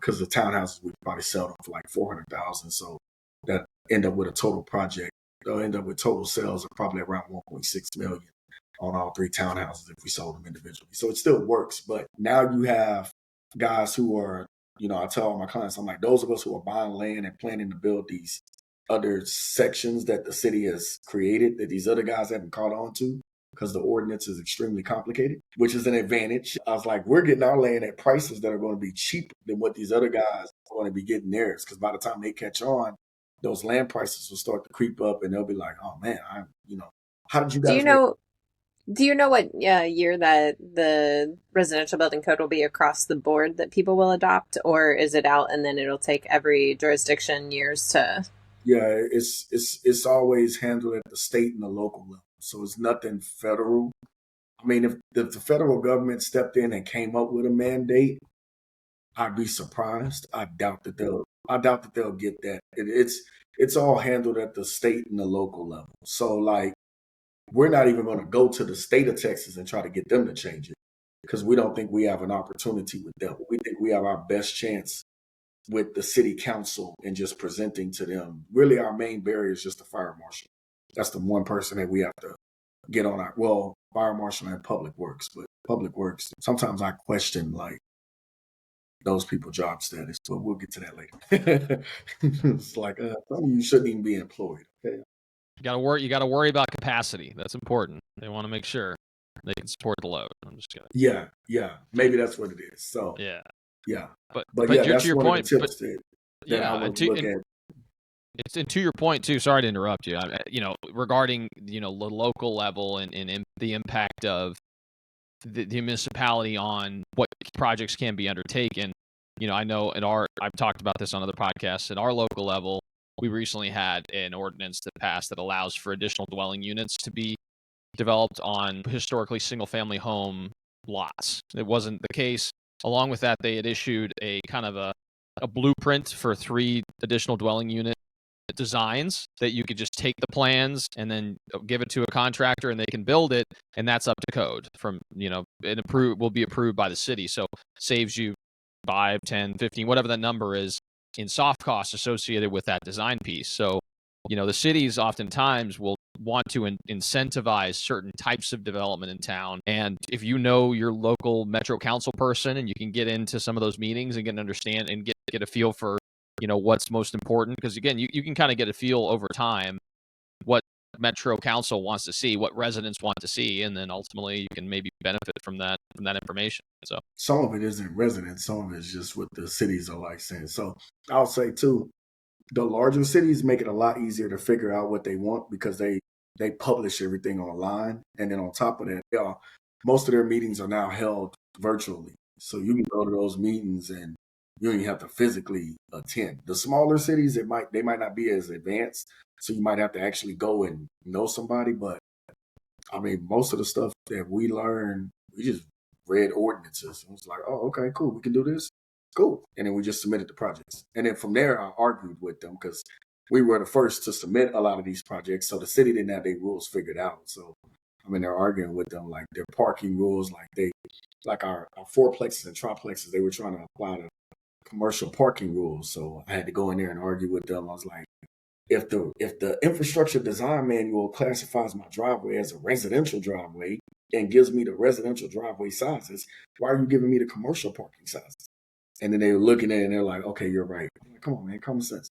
Because the townhouses, we probably sell them for like $400,000. So that end up with a total project. They'll end up with total sales of probably around 1.6 million on all 3 townhouses if we sold them individually. So it still works. But now you have guys who are, I tell all my clients, I'm like, those of us who are buying land and planning to build these other sections that the city has created that these other guys haven't caught on to, because the ordinance is extremely complicated, which is an advantage. I was like, we're getting our land at prices that are going to be cheaper than what these other guys are going to be getting theirs, because by the time they catch on, those land prices will start to creep up and they'll be like, oh man, how did you guys Do you know what year that the residential building code will be across the board that people will adopt, or is it out and then it'll take every jurisdiction years to? Yeah, it's always handled at the state and the local level. So it's nothing federal. I mean, if the federal government stepped in and came up with a mandate, I'd be surprised. I doubt that they'll get that. It's all handled at the state and the local level. So like, we're not even going to go to the state of Texas and try to get them to change it, because we don't think we have an opportunity with them. We think we have our best chance with the city council and just presenting to them. Really, our main barrier is just the fire marshal. That's the one person that we have to get on fire marshal and public works. But public works, sometimes I question, like, those people job status, but we'll get to that later. It's like some of you shouldn't even be employed. Okay. You got to worry about capacity. That's important. They want to make sure they can support the load. I'm just kidding. Yeah. Maybe that's what it is. So yeah. But yeah, that's to your one point. of the tips that I would look at. And to your point too. Sorry to interrupt you. Regarding the local level and the impact of the municipality on what projects can be undertaken. I know I've talked about this on other podcasts. At our local level, we recently had an ordinance that passed that allows for additional dwelling units to be developed on historically single-family home lots. It wasn't the case. Along with that, they had issued a kind of a blueprint for 3 additional dwelling unit designs that you could just take the plans and then give it to a contractor and they can build it, and that's up to code from will be approved by the city. So saves you 5, 10, 15, whatever that number is in soft costs associated with that design piece. So the cities oftentimes will want to incentivize certain types of development in town, and if your local metro council person and you can get into some of those meetings and get an understand and get a feel for what's most important, because again you can kind of get a feel over time what metro council wants to see, what residents want to see, and then ultimately you can maybe benefit from that information. So some of it isn't residents, some of it is just what the cities are like saying. So I'll say too, the larger cities make it a lot easier to figure out what they want because they publish everything online, and then on top of that, most of their meetings are now held virtually, so you can go to those meetings and you don't even have to physically attend. The smaller cities, they might not be as advanced, so you might have to actually go and know somebody. But I mean, most of the stuff that we learned, we just read ordinances. It was like, oh, okay, cool, we can do this, cool, and then we just submitted the projects. And then from there, I argued with them because we were the first to submit a lot of these projects, so the city didn't have their rules figured out. So I mean, they're arguing with them like their parking rules, like our fourplexes and triplexes. They were trying to apply to commercial parking rules. So I had to go in there and argue with them. I was like, if the infrastructure design manual classifies my driveway as a residential driveway and gives me the residential driveway sizes, why are you giving me the commercial parking sizes? And then they were looking at it and they're like, okay, you're right. Like, come on, man, common sense.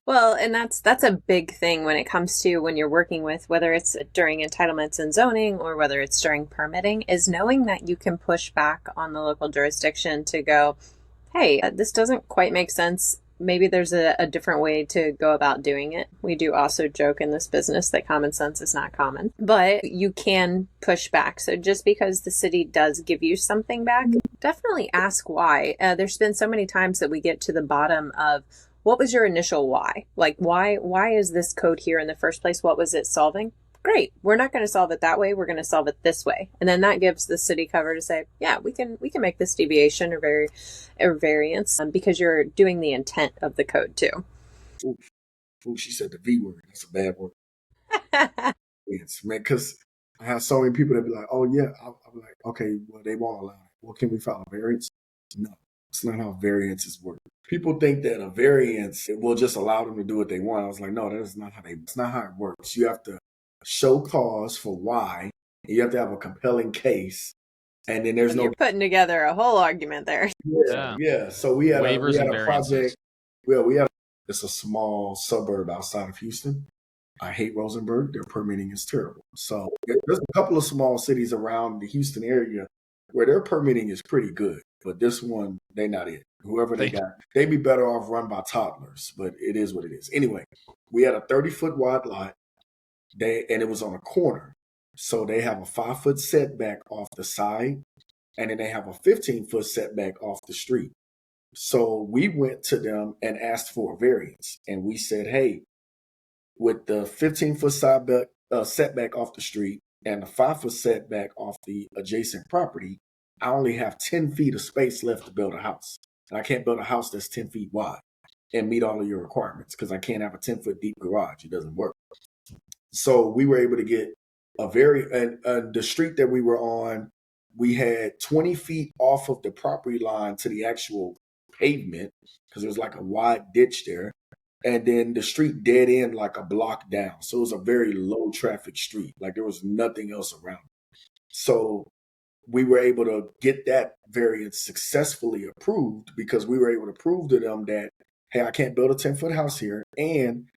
Well, and that's a big thing when it comes to when you're working with, whether it's during entitlements and zoning or whether it's during permitting, is knowing that you can push back on the local jurisdiction to go, hey, this doesn't quite make sense. Maybe there's a different way to go about doing it. We do also joke in this business that common sense is not common, but you can push back. So just because the city does give you something back, definitely ask why. There's been so many times that we get to the bottom of, what was your initial why? Like, why is this code here in the first place? What was it solving? Great. We're not going to solve it that way. We're going to solve it this way. And then that gives the city cover to say, yeah, we can make this deviation or variance because you're doing the intent of the code too. Ooh, she said the V word. That's a bad word. Yes, man, because I have so many people that be like, oh, yeah. I'm like, okay, well, they won't allow it. Well, can we file a variance? No, it's not how variances work. People think that a variance, it will just allow them to do what they want. I was like, no, that's not it's not how it works. You have to show cause for why. You have to have a compelling case, and then there's You're putting together a whole argument there. Yeah. So we had waivers a and variances. project. Well, it's a small suburb outside of Houston. I hate Rosenberg. Their permitting is terrible. So there's a couple of small cities around the Houston area where their permitting is pretty good, but this one, they not it. Whoever they got, they'd be better off run by toddlers, but it is what it is. Anyway, we had a 30-foot wide lot. And it was on a corner. So they have a 5-foot setback off the side, and then they have a 15-foot setback off the street. So we went to them and asked for a variance. And we said, hey, with the 15-foot setback off the street and the 5-foot setback off the adjacent property, I only have 10 feet of space left to build a house. And I can't build a house that's 10 feet wide and meet all of your requirements because I can't have a 10-foot deep garage. It doesn't work. So we were able to get the street that we were on, we had 20 feet off of the property line to the actual pavement because there was like a wide ditch there. And then the street dead end like a block down. So it was a very low traffic street. Like there was nothing else around. So we were able to get that variance successfully approved because we were able to prove to them that, hey, I can't build a 10-foot house here. And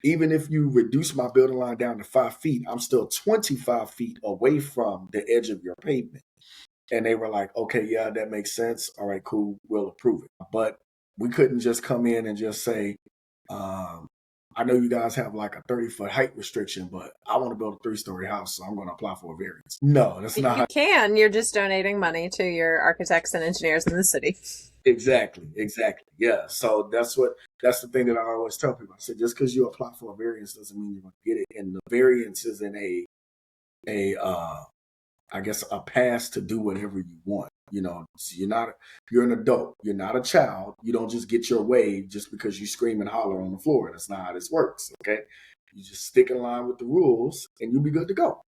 even if you reduce my building line down to 5 feet, I'm still 25 feet away from the edge of your pavement. And they were like, okay, yeah, that makes sense. All right, cool, we'll approve it. But we couldn't just come in and just say, I know you guys have like a 30-foot height restriction, but I want to build a 3-story house, so I'm going to apply for a variance. No, that's not You can. You're just donating money to your architects and engineers in the city. Exactly. Yeah. So that's the thing that I always tell people. I said, just because you apply for a variance doesn't mean you're going to get it. And the variance isn't I guess a pass to do whatever you want. So you're an adult. You're not a child. You don't just get your way just because you scream and holler on the floor. That's not how this works. Okay. You just stick in line with the rules and you'll be good to go.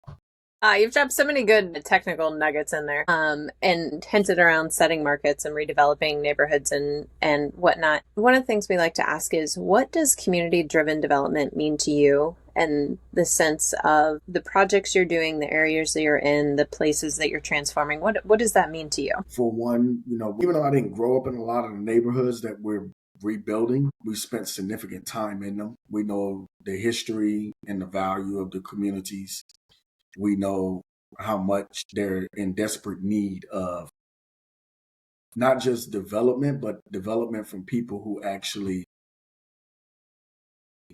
You've dropped so many good technical nuggets in there, and hinted around setting markets and redeveloping neighborhoods and whatnot. One of the things we like to ask is, what does community-driven development mean to you? And the sense of the projects you're doing, the areas that you're in, the places that you're transforming. What does that mean to you? For one, even though I didn't grow up in a lot of the neighborhoods that we're rebuilding, we spent significant time in them. We know the history and the value of the communities. We know how much they're in desperate need of not just development, but development from people who actually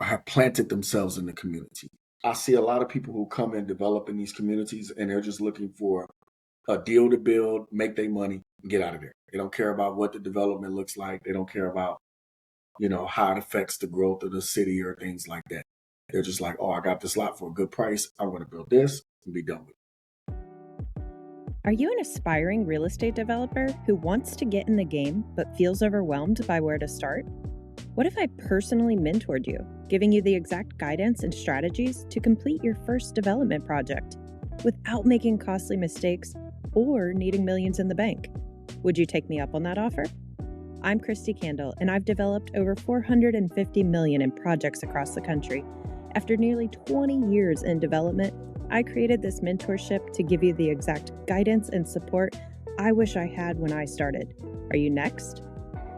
have planted themselves in the community. I see a lot of people who come and develop in these communities and they're just looking for a deal to build, make their money, and get out of there. They don't care about what the development looks like. They don't care about, how it affects the growth of the city or things like that. They're just like, oh, I got this lot for a good price. I'm going to build this and be done with it. Are you an aspiring real estate developer who wants to get in the game but feels overwhelmed by where to start? What if I personally mentored you, giving you the exact guidance and strategies to complete your first development project without making costly mistakes or needing millions in the bank? Would you take me up on that offer? I'm Christy Candle, and I've developed over $450 million in projects across the country. After nearly 20 years in development, I created this mentorship to give you the exact guidance and support I wish I had when I started. Are you next?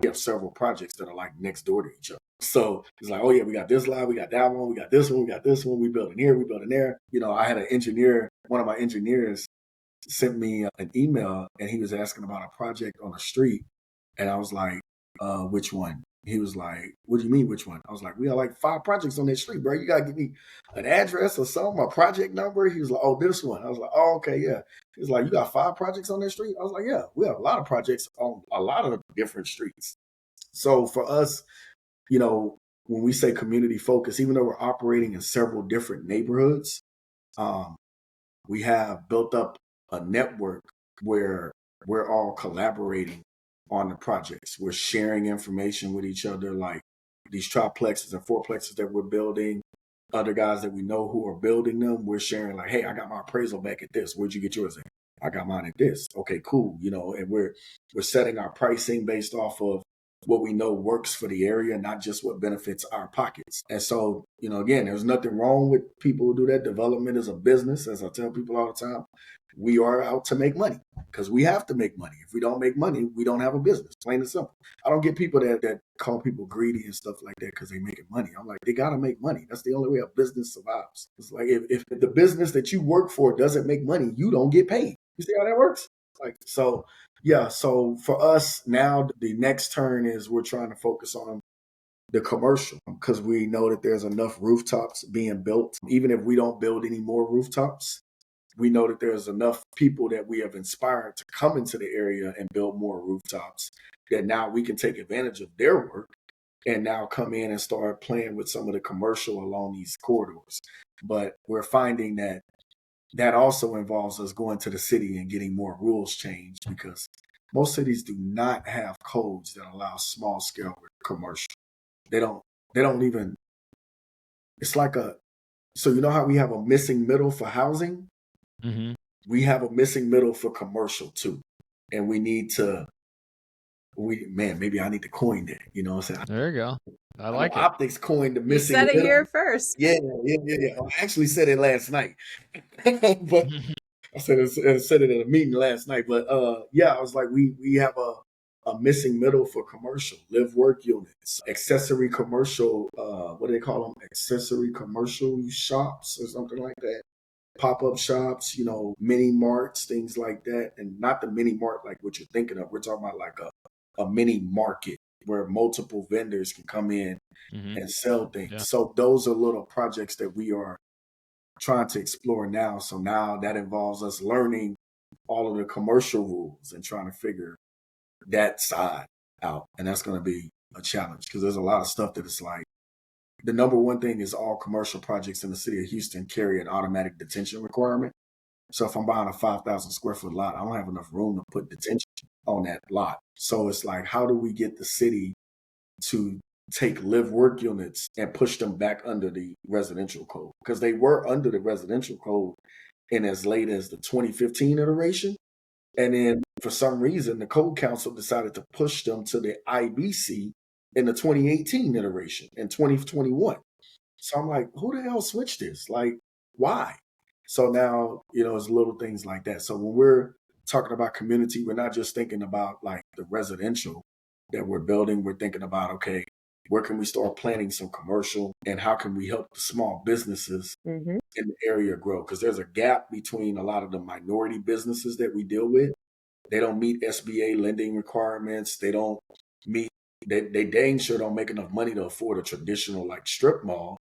We have several projects that are like next door to each other. So it's like, oh yeah, we got this lot, we got that one, we got this one, we got this one, we building here, we building there. I had an engineer, one of my engineers sent me an email and he was asking about a project on the street. And I was like, which one? He was like, what do you mean, which one? I was like, we got like 5 projects on that street, bro. You got to give me an address or something, a project number. He was like, oh, this one. I was like, oh, okay, yeah. He was like, you got 5 projects on that street? I was like, yeah, we have a lot of projects on a lot of different streets. So for us, when we say community focus, even though we're operating in several different neighborhoods, we have built up a network where we're all collaborating on the projects. We're sharing information with each other, like these triplexes and fourplexes that we're building. Other guys that we know who are building them, we're sharing like, hey, I got my appraisal back at this. Where'd you get yours at? I got mine at this. Okay, cool. And we're setting our pricing based off of what we know works for the area, not just what benefits our pockets. And so, again, there's nothing wrong with people who do that. Development is a business, as I tell people all the time. We are out to make money because we have to make money. If we don't make money, we don't have a business, plain and simple. I don't get people that call people greedy and stuff like that because they making money. I'm like, they got to make money. That's the only way a business survives. It's like if the business that you work for doesn't make money, you don't get paid. You see how that works? So for us now, the next turn is we're trying to focus on the commercial because we know that there's enough rooftops being built. Even if we don't build any more rooftops, we know that there's enough people that we have inspired to come into the area and build more rooftops that now we can take advantage of their work and now come in and start playing with some of the commercial along these corridors. But we're finding that also involves us going to the city and getting more rules changed because most cities do not have codes that allow small scale commercial. They don't even, it's like so you know how we have a missing middle for housing? Mm-hmm. We have a missing middle for commercial too. And we need to, maybe I need to coin that, you know what I'm saying? There you go. I like it. Optics coined the missing middle. You said middle. it here first. Yeah. I actually said it last night. I said it at a meeting last night, but yeah, I was like, we have a missing middle for commercial live work units, accessory commercial. What do they call them? Accessory commercial shops or something like that. Pop up shops, mini marts, things like that, and not the mini mart like what you're thinking of. We're talking about like a mini market where multiple vendors can come in and sell things. Yeah. So those are little projects that we are trying to explore now. So now that involves us learning all of the commercial rules and trying to figure that side out. And that's going to be a challenge because there's a lot of stuff that it's like, the number one thing is all commercial projects in the city of Houston carry an automatic detention requirement. So if I'm buying a 5,000 square foot lot, I don't have enough room to put detention on that lot. So it's like, how do we get the city to take live work units and push them back under the residential code? Because they were under the residential code in as late as the 2015 iteration. And then for some reason, the code council decided to push them to the IBC in the 2018 iteration in 2021. So I'm like, who the hell switched this? Like, why? So now, it's little things like that. So when we're talking about community, we're not just thinking about like the residential that we're building. We're thinking about, okay, where can we start planning some commercial and how can we help the small businesses in the area grow? Because there's a gap between a lot of the minority businesses that we deal with. They don't meet SBA lending requirements. They don't meet, they dang sure don't make enough money to afford a traditional like strip mall.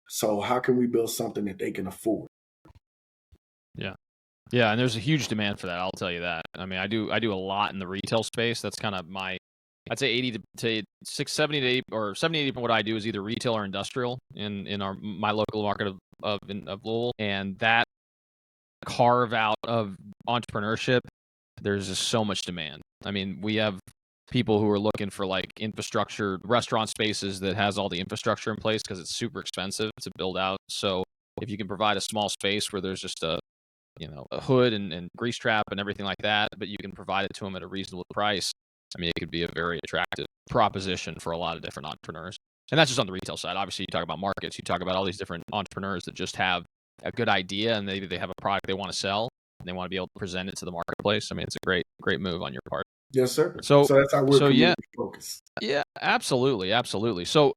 So how can we build something that they can afford? Yeah, and there's a huge demand for that. I'll tell you that. I mean, I do a lot in the retail space. That's kind of I'd say 80 to 70 to 80 or 70 80 what I do is either retail or industrial in my local market of Louisville, and that carve out of entrepreneurship, there's just so much demand. I mean, we have people who are looking for like infrastructure, restaurant spaces that has all the infrastructure in place because it's super expensive to build out. So if you can provide a small space where there's just a hood and grease trap and everything like that, but you can provide it to them at a reasonable price, I mean, it could be a very attractive proposition for a lot of different entrepreneurs. And that's just on the retail side. Obviously, you talk about markets, you talk about all these different entrepreneurs that just have a good idea and maybe they have a product they want to sell and they want to be able to present it to the marketplace. I mean, it's a great move on your part. Yes, sir. So that's how we're community focused. Yeah, absolutely. So,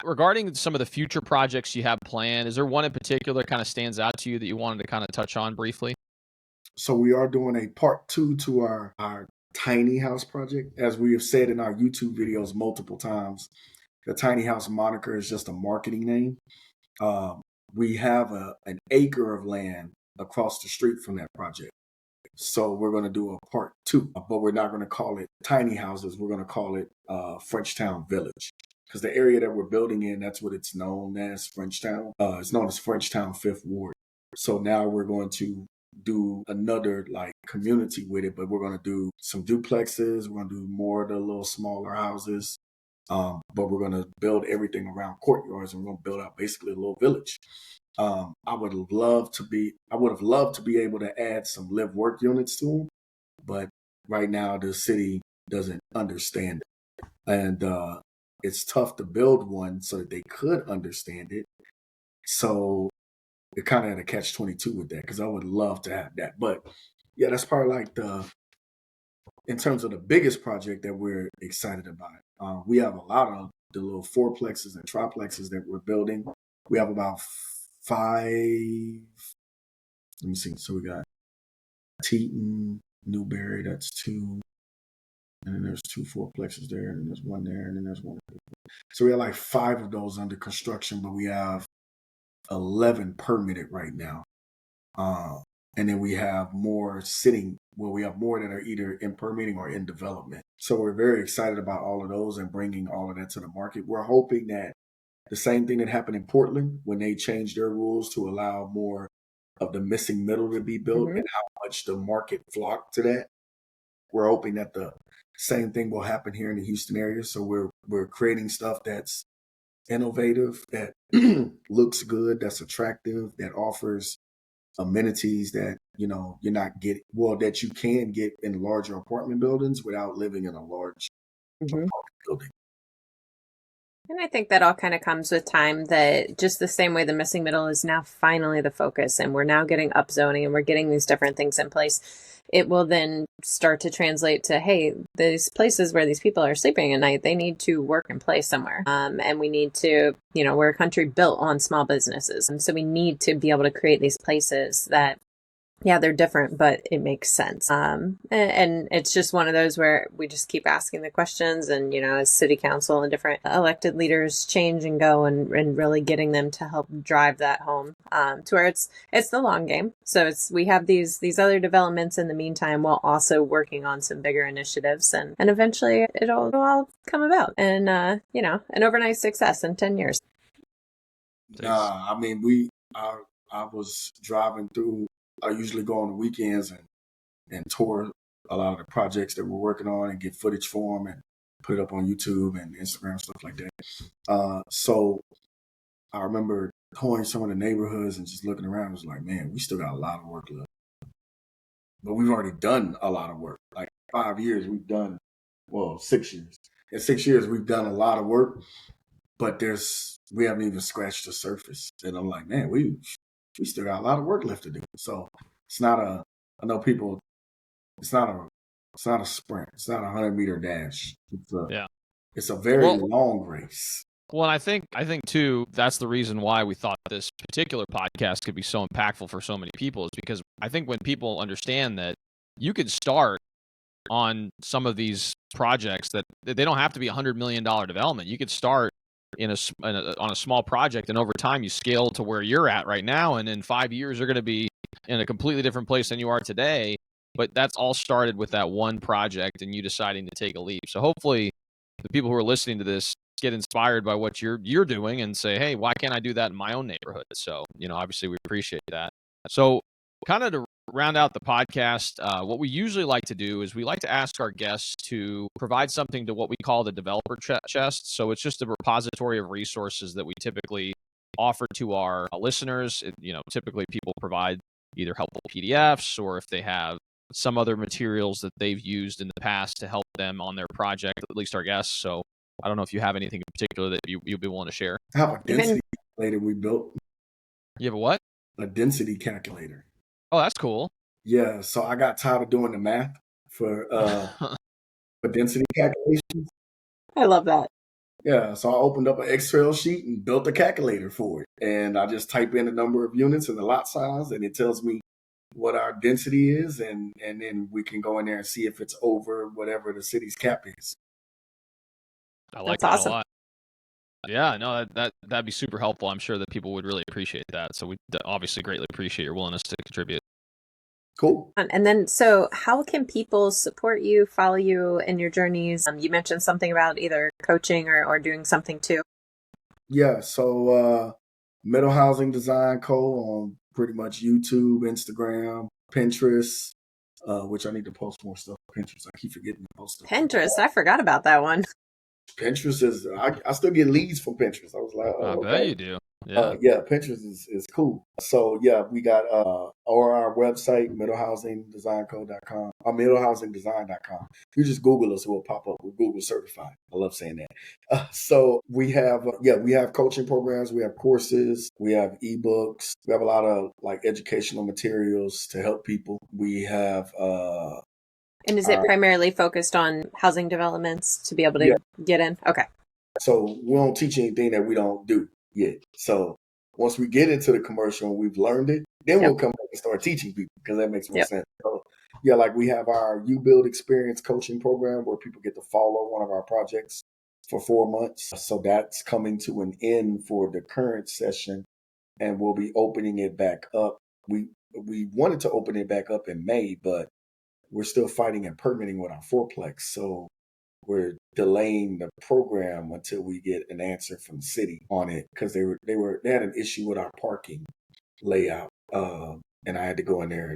regarding some of the future projects you have planned, is there one in particular kind of stands out to you that you wanted to kind of touch on briefly? So we are doing a part 2 to our tiny house project. As we have said in our YouTube videos multiple times, the tiny house moniker is just a marketing name. We have an acre of land across the street from that project. So we're going to do a part 2, but we're not going to call it tiny houses. We're going to call it Frenchtown Village, because the area that we're building in, that's what it's known as, Frenchtown. It's known as Frenchtown 5th Ward. So now we're going to do another like community with it, but we're going to do some duplexes. We're going to do more of the little smaller houses, but we're going to build everything around courtyards, and we're going to build out basically a little village. I would have loved to be able to add some live work units to them, but right now the city doesn't understand it. And it's tough to build one so that they could understand it. So it kind of had a catch-22 with that, because I would love to have that. But yeah, that's probably like in terms of the biggest project that we're excited about. We have a lot of the little fourplexes and triplexes that we're building. We have about 5. Let me see. So we got Teton, Newberry, that's 2. And then there's 2 fourplexes there, and then there's 1 there, and then there's 1. So we have like 5 of those under construction, but we have 11 permitted right now. And then we have more we have more that are either in permitting or in development. So we're very excited about all of those and bringing all of that to the market. We're hoping that the same thing that happened in Portland when they changed their rules to allow more of the missing middle to be built, and how much the market flocked to that. We're hoping that the same thing will happen here in the Houston area. So we're creating stuff that's innovative, that looks good, that's attractive, that offers amenities that you're not getting, that you can get in larger apartment buildings without living in a large apartment building. And I think that all kind of comes with time, that just the same way the missing middle is now finally the focus, and we're now getting upzoning and we're getting these different things in place. It will then start to translate to, hey, these places where these people are sleeping at night, they need to work and play somewhere. And we need to, we're a country built on small businesses. And so we need to be able to create these places that, yeah, they're different, but it makes sense. And it's just one of those where we just keep asking the questions, and, as city council and different elected leaders change and go, and really getting them to help drive that home, to where it's the long game. So we have these other developments in the meantime, while also working on some bigger initiatives, and eventually it'll all come about, and, an overnight success in 10 years. Nah, I mean, I was driving through. I usually go on the weekends and tour a lot of the projects that we're working on and get footage for them and put it up on YouTube and Instagram, stuff like that. So I remember touring some of the neighborhoods and just looking around. I was like, man, we still got a lot of work left. But we've already done a lot of work. Like 5 years, we've done, 6 years. In 6 years, we've done a lot of work, but we haven't even scratched the surface. And I'm like, man, we still got a lot of work left to do. So it's not I know people, it's not a sprint. It's not a 100-meter dash. It's a very long race. Well, I think too, that's the reason why we thought this particular podcast could be so impactful for so many people, is because I think when people understand that you could start on some of these projects, that they don't have to be $100 million development. You could start on a small project, and over time you scale to where you're at right now, and in 5 years you're going to be in a completely different place than you are today. But that's all started with that one project and you deciding to take a leap. So hopefully the people who are listening to this get inspired by what you're doing and say, hey, why can't I do that in my own neighborhood? So, obviously we appreciate that. So kind of to round out the podcast, what we usually like to do is we like to ask our guests to provide something to what we call the developer chest. So it's just a repository of resources that we typically offer to our listeners. Typically people provide either helpful PDFs, or if they have some other materials that they've used in the past to help them on their project, at least our guests. So I don't know if you have anything in particular that you'd be willing to share. I have a density calculator we built. You have a what? A density calculator. Oh, that's cool. Yeah, so I got tired of doing the math for density calculations. I love that. Yeah, so I opened up an Excel sheet and built a calculator for it. And I just type in the number of units and the lot size, and it tells me what our density is, and then we can go in there and see if it's over whatever the city's cap is. I like That's that awesome. a lot. Yeah, no, that'd be super helpful. I'm sure that people would really appreciate that. So we obviously greatly appreciate your willingness to contribute. Cool. And then, so how can people support you, follow you in your journeys? You mentioned something about either coaching or doing something too. Yeah, so Middle Housing Design Co. on pretty much YouTube, Instagram, Pinterest, which I need to post more stuff on Pinterest. I keep forgetting to post stuff. Pinterest, I forgot about that one. Pinterest is, I still get leads from Pinterest. I was like, I okay. bet you do. Yeah. Pinterest is cool. So yeah, we got or our website, middlehousingdesignco.com, or middlehousingdesign.com. You just Google us, it will pop up. We're Google certified. I love saying that. So we have we have coaching programs, we have courses, we have ebooks, we have a lot of like educational materials to help people. We have and is it primarily focused on housing developments to be able to get in? Okay. So we don't teach anything that we don't do yet. So once we get into the commercial and we've learned it, then we'll come back and start teaching people, because that makes more sense. So like we have our You Build Experience coaching program where people get to follow one of our projects for 4 months. So that's coming to an end for the current session, and we'll be opening it back up. We wanted to open it back up in May, but we're still fighting and permitting with our fourplex. So we're delaying the program until we get an answer from the city on it, because they had an issue with our parking layout, and I had to go in there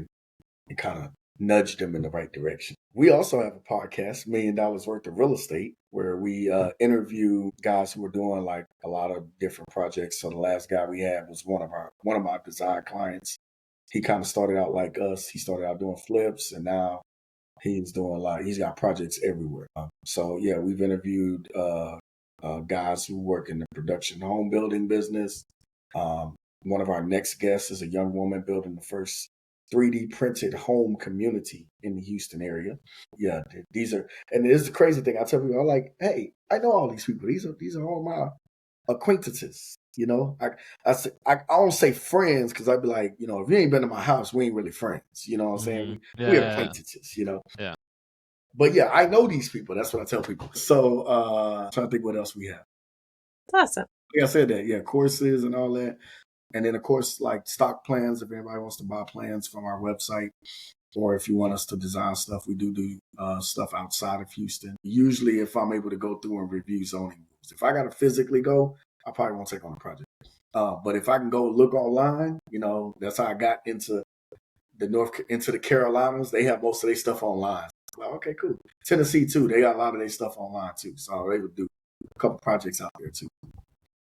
and kind of nudge them in the right direction. We also have a podcast, $1 Million Worth of Real Estate, where we interview guys who are doing like a lot of different projects. So the last guy we had was one of my design clients. He kind of started out like us. He started out doing flips, and now he's doing he's got projects everywhere. So yeah, we've interviewed guys who work in the production home building business. One of our next guests is a young woman building the first 3D printed home community in the Houston area. Yeah, these are, and this is the crazy thing. I tell people, I'm like, hey, I know all these people. These are all my acquaintances. You know, I don't say friends because I'd be like, you know, if you ain't been to my house, we ain't really friends. You know what I'm saying? We're acquaintances. You know. Yeah. But yeah, I know these people. That's what I tell people. So I'm trying to think what else we have. Awesome. Like I said that, yeah, courses and all that. And then, of course, like stock plans, if anybody wants to buy plans from our website, or if you want us to design stuff, we do stuff outside of Houston. Usually, if I'm able to go through and review zoning rules. If I got to physically go, I probably won't take on the project. But if I can go look online, you know, that's how I got into the Carolinas. They have most of their stuff online. Like, okay, cool. Tennessee, too. They got a lot of their stuff online, too. So I was able to do a couple projects out there, too.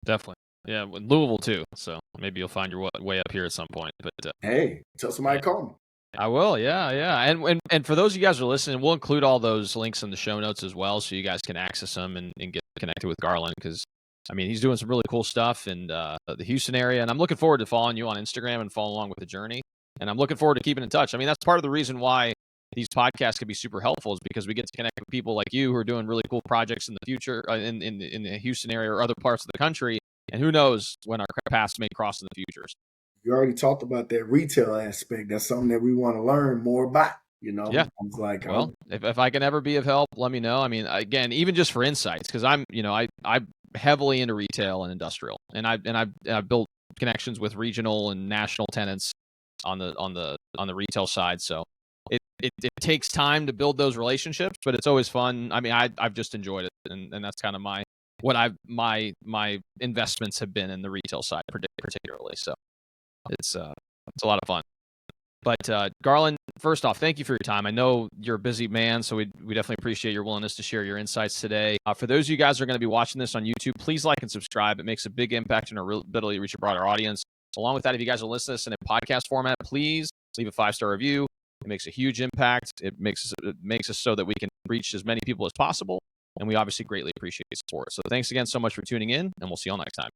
Definitely. Yeah, Louisville too. So maybe you'll find your way up here at some point. But hey, tell somebody to call me. I will. Yeah. And for those of you guys who are listening, we'll include all those links in the show notes as well, so you guys can access them and get connected with Garland, because I mean he's doing some really cool stuff in the Houston area, and I'm looking forward to following you on Instagram and following along with the journey. And I'm looking forward to keeping in touch. I mean, that's part of the reason why these podcasts can be super helpful, is because we get to connect with people like you who are doing really cool projects in the future in the Houston area or other parts of the country. And who knows when our paths may cross in the future. You already talked about that retail aspect. That's something that we want to learn more about, you know? Yeah. I was like, well, if I can ever be of help, let me know. I mean, again, even just for insights, because I'm heavily into retail and industrial, and I've built connections with regional and national tenants on the retail side. So it takes time to build those relationships, but it's always fun. I mean, I've just enjoyed it, and that's kind of my investments have been in the retail side particularly. So it's a lot of fun. But Garland, first off, thank you for your time. I know you're a busy man, so we definitely appreciate your willingness to share your insights today. For those of you guys who are going to be watching this on YouTube, please like and subscribe. It makes a big impact in our ability to reach a broader audience. Along with that, if you guys are listening to this in a podcast format, please leave a 5-star review. It makes a huge impact. It makes us so that we can reach as many people as possible. And we obviously greatly appreciate your support. So thanks again so much for tuning in, and we'll see you all next time.